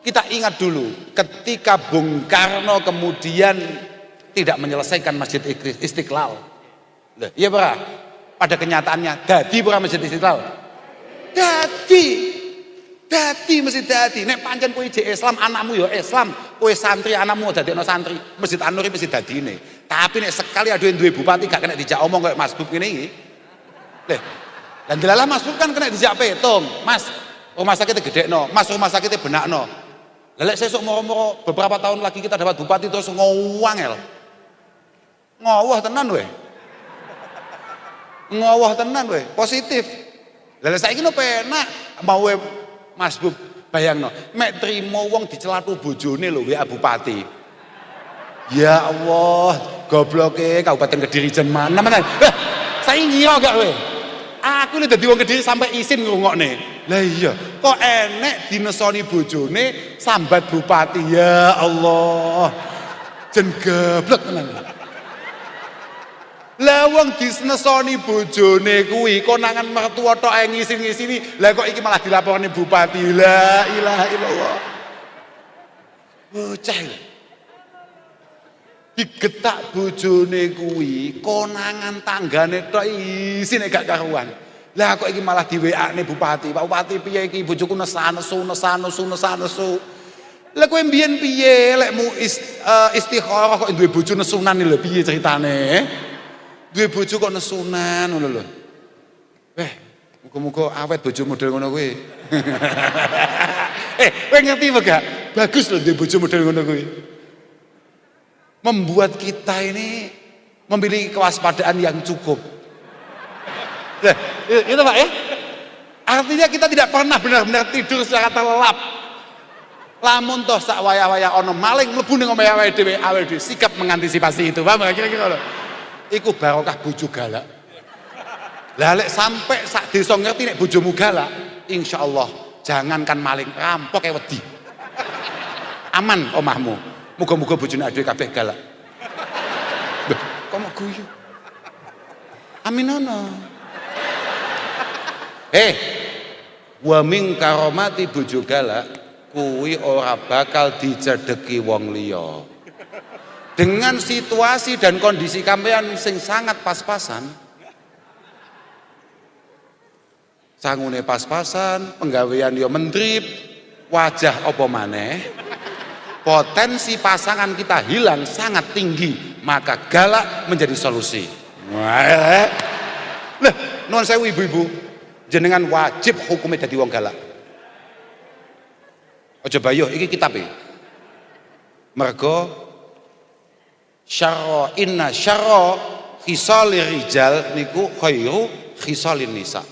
kita ingat dulu ketika Bung Karno kemudian tidak menyelesaikan Masjid Istiqlal. Loh, iya Pak. Pada kenyataannya dadi ora Masjid Istiqlal. Dadi mesti dadi. Nek pancen kowe jek Islam anakmu ya Islam, kowe santri anakmu dadekno santri, Masjid Anur mesti dadine. Tapi nek sekali ada duwe bupati gak kena dijak omong kayak Mas Bub ngene iki. Leh. Lan delalah Mas Bub kan kena dijak petung. Mas, rumah sakitnya gedekno, Mas rumah sakitnya benakno. Lah lek sesuk moro-moro beberapa tahun lagi kita dapat bupati terus ngowangel. Ngowah tenan weh. Ngowah tenan weh, positif. Lah saiki no penak mau Mas Bub bayangno, mek trimo wong dicelatu bojone lho WA bupati. Ya Allah, gobloke Kabupaten Kediri jen mana. Saya ngira gak weh. Aku ini dadi wong Kediri sampai isin ngrungokne. Lah iya, kok enek dinesoni bojone sambat bupati. Ya Allah. Jen goblok tenan. Lah wong disnesoni bojone kuwi konangan mertua tok ae ngisin-ngisini. Lah kok iki malah dilaporane bupati. La ilaha illallah. Bocah. Digetak bojone kuwi konangan tanggane tok isine gak karuan. Lah kok iki malah di WA-ne bupati. Pak Bupati piye iki bojoku nesu. Lah kowe mbiyen piye lekmu istikharah kok duwe bojo nesunan lho piye ceritane? Duwe bojo kok nesunan ngono lho. Muga-muga awet bojo model ngono kuwi. Kowe ngerti apa gak? Bagus lho duwe bojo model ngono kuwi. Membuat kita ini memiliki kewaspadaan yang cukup. Nah, itu Pak ya. Artinya kita tidak pernah benar-benar tidur secara terlelap. Lamun toh sak waya-waya ono maling mlebu ning omahe awake dhewe sikap mengantisipasi itu. Paham kira-kira lho. Iku barokah bojo galak. Lah lek sampai sak desa ngerti nek bojomu galak, insyaallah jangankan maling rampok e wedi. Aman omahmu. Muga-muga bojone dhewe kabeh galak. Loh, kok mau guyu? Aminono. Wa min karomati bojo galak kuwi ora bakal dicedheki wong liya. Dengan situasi dan kondisi kampean sing sangat pas-pasan, Sangune pas-pasan, penggawean yo mentrip, wajah apa maneh. Potensi pasangan kita hilang sangat tinggi, maka galak menjadi solusi. Lah, nuwun sewu ibu-ibu, jenengan wajib hukumnya dadi wong galak. Aja bayuh iki kitabe. Mergo syarra inna syarra khisalir rijal niku khairu khisalin nisa.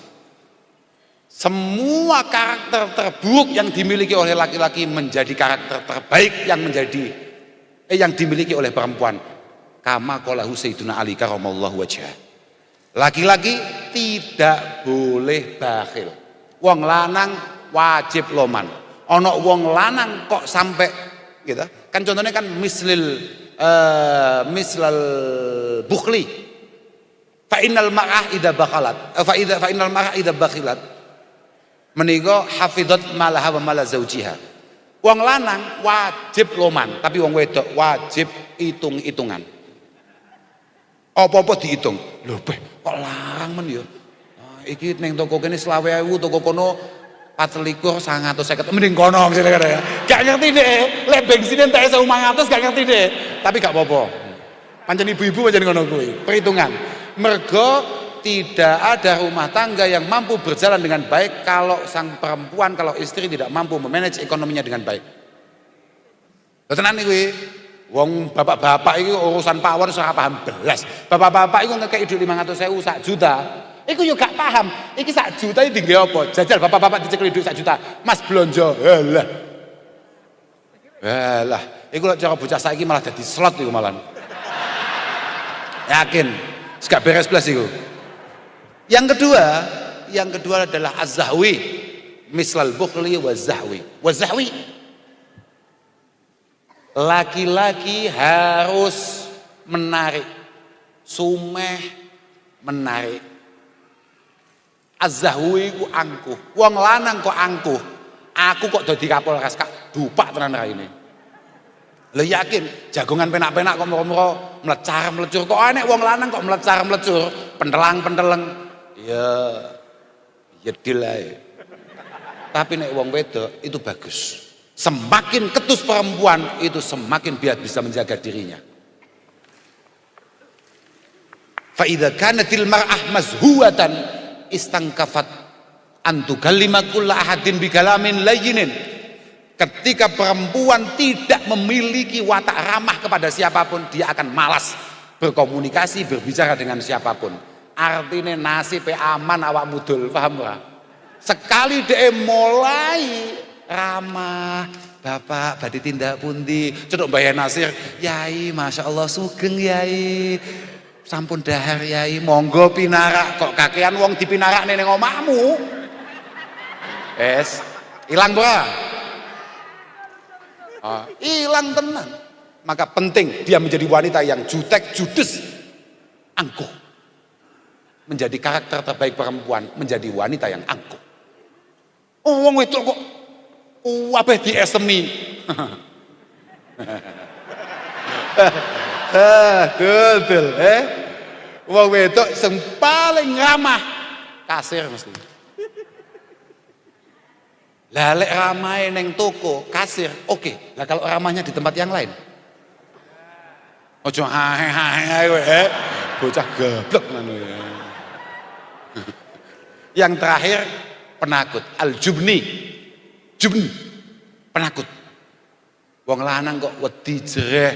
Semua karakter terburuk yang dimiliki oleh laki-laki menjadi karakter terbaik yang dimiliki oleh perempuan. Kama qalahu Sayyiduna Ali karramallahu wajhah. Laki-laki tidak boleh bakhil. Wong lanang wajib loman. Ana wong lanang kok sampai gitu. Kan contohnya kan mislal bukhli. Fa innal mar'ah idza bakhalat. Fa innal mar'ah idza bakhilat menika hafizat malaha wa mala zaujiha. Wong lanang wajib loman, tapi wong wedok wajib hitung-hitungan. Apa-apa dihitung. Lho beh, kok larang men ya. Iki ning toko kene 20.000, toko kono 24.950. Mending kono kira-kira ya. Gak ngerti deh, lek bensin entek 1.500 gak ngerti deh. Tapi gak apa-apa. Pancen ibu-ibu pancen ngono kuwi, perhitungan. Mergo tidak ada rumah tangga yang mampu berjalan dengan baik kalau sang perempuan, kalau istri tidak mampu memanage ekonominya dengan baik. Tenan iki, wong bapak-bapak iki urusan pawon ora paham belas. Bapak-bapak iku ngekeki dhuwit 500.000 sak juta. Iku yo gak paham. Iki sak juta iki dienggo apa? Jajal bapak-bapak dicekeli dhuwit sak juta. Mas blonjo. Halah. Halah, iku lek cara bocah saiki malah dadi slot iku malah. Yakin, gak beres blas iku. Yang kedua adalah az-zahwi, mislal bukhli wa zahwi. Wa zahwi, laki-laki harus menarik, sumeh menarik. Az-zahwi ku angkuh. Wong lanang kok angkuh. Aku kok dadi Kapolres kak dupak tenan raine. Lho yakin, jagongan penak-penak kok moro-moro mlecar melecur, kok enek wong lanang kok mlecar melecur, pentelang-penteleng. Ya deal ae. Tapi nek wong wedok itu bagus. Semakin ketus perempuan itu semakin dia bisa menjaga dirinya. Fa idza kanatil mar'ah mazhuwatan istangkafat antukallima kulla ahadin bikalamin layyinin. Ketika perempuan tidak memiliki watak ramah kepada siapapun, dia akan malas berkomunikasi, berbicara dengan siapapun. Artinya nasib aman awak mudul, paham ora? Sekali dia mulai ramah, bapak badhe tindak pundi, cedok Mbah Nasir, yai masya Allah sugeng yai, sampun dahar yai, monggo pinarak, kok kakean wong dipinarak ning omahmu. Hilang bra. Hilang tenan. Maka penting dia menjadi wanita yang jutek, judes, angkuh. Menjadi karakter terbaik perempuan, menjadi wanita yang angkuh. Oh wong wedok kok kabeh diesemi. Betul, wong wedok sing paling ramah kasir mesti. Lah lek ramahe ning toko kasir, oke. Lah kalau ramahnya di tempat yang lain. Ojo hae kowe, bocah goblok ngono ya. Yang terakhir penakut, al-jubni. Jubni, penakut. Wong lanang kok wedi jereh.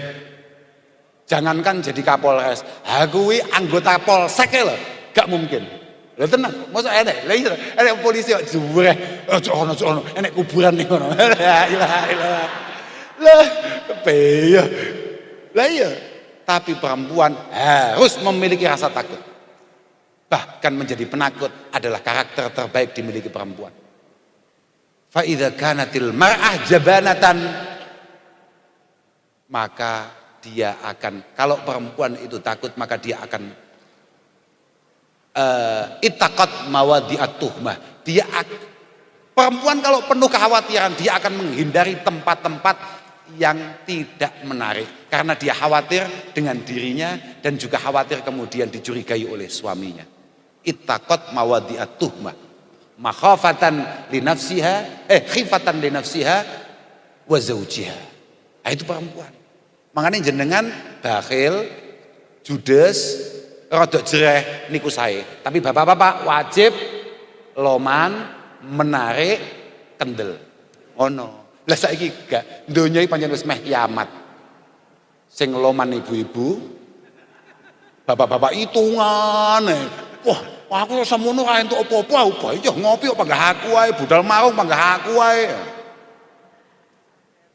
Jangankan jadi Kapolres, kuwi anggota Polsek lho, gak mungkin. Lha tenan, mosok enek. Lah iya, enek polisi kok jereh. Ojo ono, enek kuburan ning ngono. La ilaha illallah. Lah, piye? Lah iya, tapi perempuan harus memiliki rasa takut. Bahkan menjadi penakut adalah karakter terbaik dimiliki perempuan. Fa idza kanatil mar'ah jabanatan, maka dia akan, kalau perempuan itu takut maka dia akan ittaqat mawadi'at tuhmah. Perempuan kalau penuh kekhawatiran dia akan menghindari tempat-tempat yang tidak menarik karena dia khawatir dengan dirinya dan juga khawatir kemudian dicurigai oleh suaminya. Ittaqat mawadi'at tuhmah. Makhafatan li nafsiha, khifatan li nafsiha wa zawjiha. Nah, itu perempuan. Makanya jenengan bakhil, judes, rodok jereh niku sae. Tapi bapak-bapak wajib loman, menarik, kendel. Ono. Lah saiki gak donya iki pancen wis meh kiamat. Sing loman ibu-ibu, bapak-bapak hitungan. Wah, aku semono ra entuk apa-apa, aku ya ngopi kok panggah aku ae, budal marung panggah aku ae.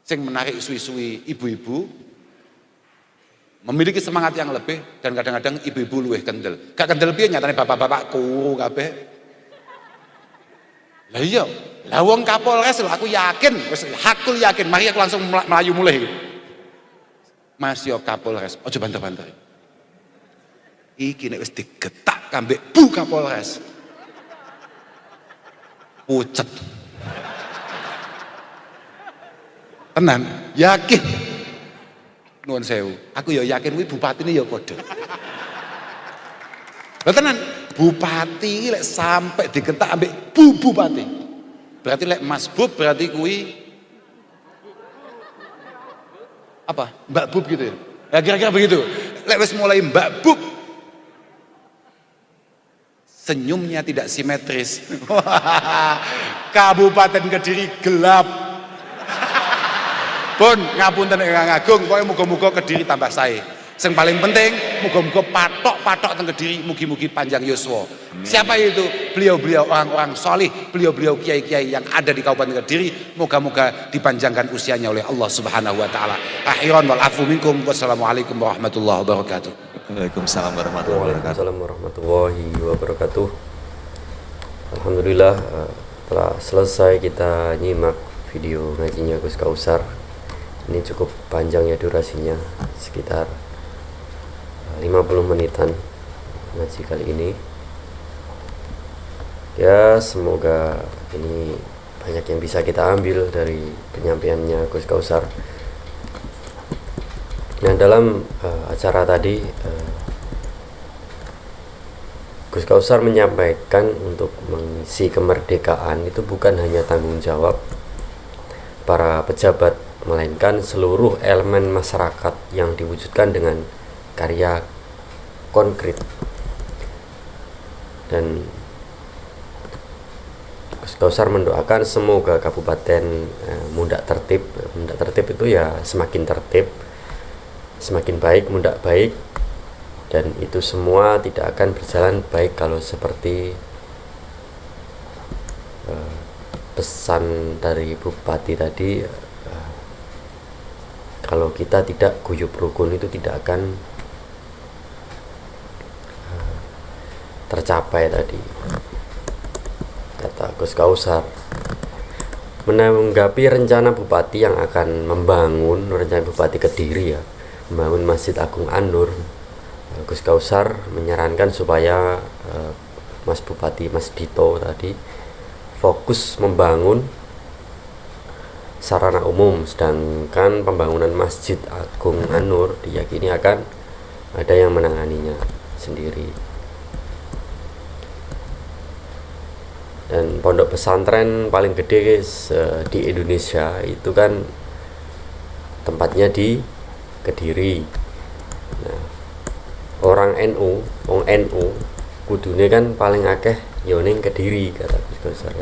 Sing menarik suwi-suwi ibu-ibu memiliki semangat yang lebih dan kadang-kadang ibu-ibu luwih kendel. Gak kendel piye nyatane bapak-bapak kuru kabeh. Lah iya, lah wong Kapolres lho aku yakin, wis hakul yakin, mari aku langsung melayu mulai. Mas yo Kapolres, aja banter-banter. Iki nek wis digetak kambek Bu Kapolres. Pucet. Tenan, yakin. Nuwun sewu. Aku ya yakin kuwi bupatine ya padha. Lah tenan, bupati lek sampai digetak ambek Bu Bupati. Berarti lek Mas Bub berarti kuwi apa? Mbak Bub gitu ya. Ya kira-kira begitu. Lek wis mulai Mbak Bub senyumnya tidak simetris. Kabupaten Kediri gelap. Pun ngapunten Kang Agung, pokoke muga-muga Kediri tambah sae. Sing paling penting muga-muga patok-patok teng Kediri mugi-mugi panjang yuswa. Siapa itu? Beliau-beliau orang-orang solih, beliau-beliau kiai-kiai yang ada di Kabupaten Kediri, moga-moga dipanjangkan usianya oleh Allah Subhanahu wa taala. Akhiran wal afu minkum. Wassalamualaikum warahmatullahi wabarakatuh. Waalaikumsalam warahmatullahi wabarakatuh. Waalaikumsalam warahmatullahi wabarakatuh. Alhamdulillah telah selesai kita nyimak video ngajinya Gus Kausar. Ini cukup panjang ya durasinya, sekitar 50 menitan ngaji kali ini. Ya semoga ini banyak yang bisa kita ambil dari penyampaiannya Gus Kausar. Nah dalam acara tadi Gus Kausar menyampaikan untuk mengisi kemerdekaan itu bukan hanya tanggung jawab para pejabat, melainkan seluruh elemen masyarakat yang diwujudkan dengan karya konkret. Dan Gus Kausar mendoakan semoga Kabupaten Mundak tertib. Mundak tertib itu ya semakin tertib, semakin baik, Mundak baik, dan itu semua tidak akan berjalan baik kalau seperti pesan dari Bupati tadi. Kalau kita tidak guyub rukun itu tidak akan tercapai tadi, kata Gus Kausar. Menanggapi rencana Bupati yang akan membangun, rencana Bupati Kediri ya, membangun Masjid Agung An-Nur, Gus Kausar menyarankan supaya Mas Bupati, Mas Dito tadi fokus membangun sarana umum, sedangkan pembangunan Masjid Agung An-Nur diyakini akan ada yang menanganinya sendiri. Dan pondok pesantren paling gede guys, di Indonesia itu kan tempatnya di Kediri. Nah, orang NU, wong NU kudune kan paling akeh ya ning Kediri, kata Gus Kausar.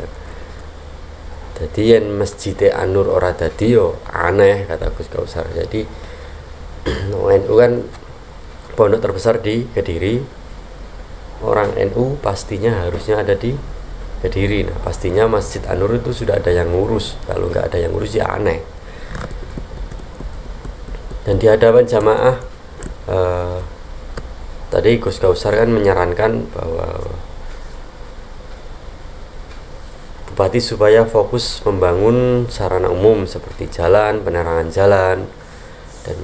Jadi yang Masjid An-Nur ora dadi yo aneh, kata Gus Kausar. Jadi NU kan pondok terbesar di Kediri, orang NU pastinya harusnya ada di Kediri. Nah pastinya Masjid An-Nur itu sudah ada yang ngurus. Kalau nggak ada yang ngurus ya aneh. Dan di hadapan jamaah tadi Gus Kausar kan menyarankan bahwa Bupati supaya fokus membangun sarana umum seperti jalan, penerangan jalan, dan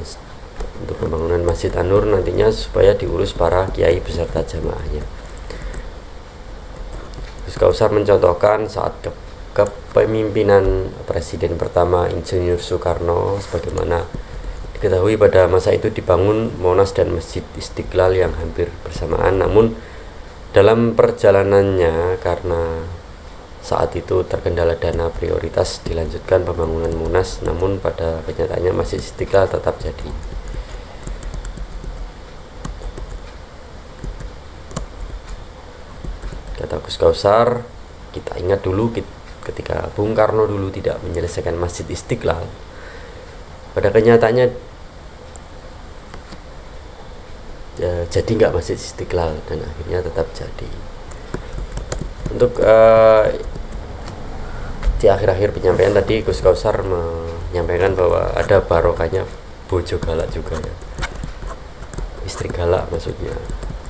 untuk pembangunan Masjid An-Nur nantinya supaya diurus para kiai beserta jamaahnya. Gus Kausar mencontohkan saat kepemimpinan Presiden pertama Insinyur Soekarno, sebagaimana diketahui pada masa itu dibangun Monas dan Masjid Istiqlal yang hampir bersamaan, namun dalam perjalanannya karena saat itu terkendala dana prioritas dilanjutkan pembangunan Monas, namun pada kenyataannya Masjid Istiqlal tetap jadi. Kata Gus Kausar, kita ingat dulu ketika Bung Karno dulu tidak menyelesaikan Masjid Istiqlal, pada kenyataannya jadi nggak Masjid Istiqlal, dan akhirnya tetap jadi. Untuk di akhir-akhir penyampaian tadi Gus Kausar menyampaikan bahwa ada barokahnya bojo galak juga ya, istri galak maksudnya.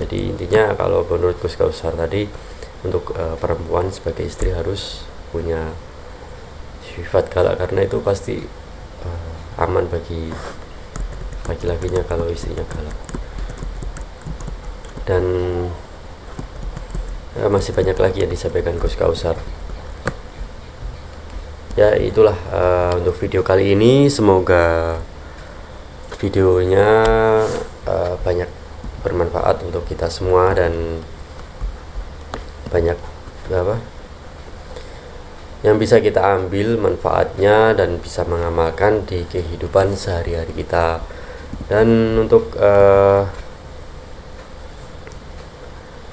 Jadi intinya kalau menurut Gus Kausar tadi, untuk perempuan sebagai istri harus punya sifat galak, karena itu pasti aman bagi laki-lakinya kalau istrinya galak. Dan masih banyak lagi yang disampaikan Gus Kausar. Ya itulah untuk video kali ini, semoga videonya banyak bermanfaat untuk kita semua dan banyak yang bisa kita ambil manfaatnya dan bisa mengamalkan di kehidupan sehari-hari kita. Dan untuk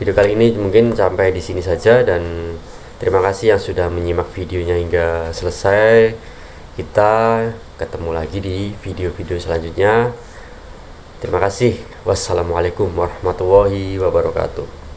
video kali ini mungkin sampai di sini saja, dan terima kasih yang sudah menyimak videonya hingga selesai. Kita ketemu lagi di video-video selanjutnya. Terima kasih. Wassalamualaikum warahmatullahi wabarakatuh.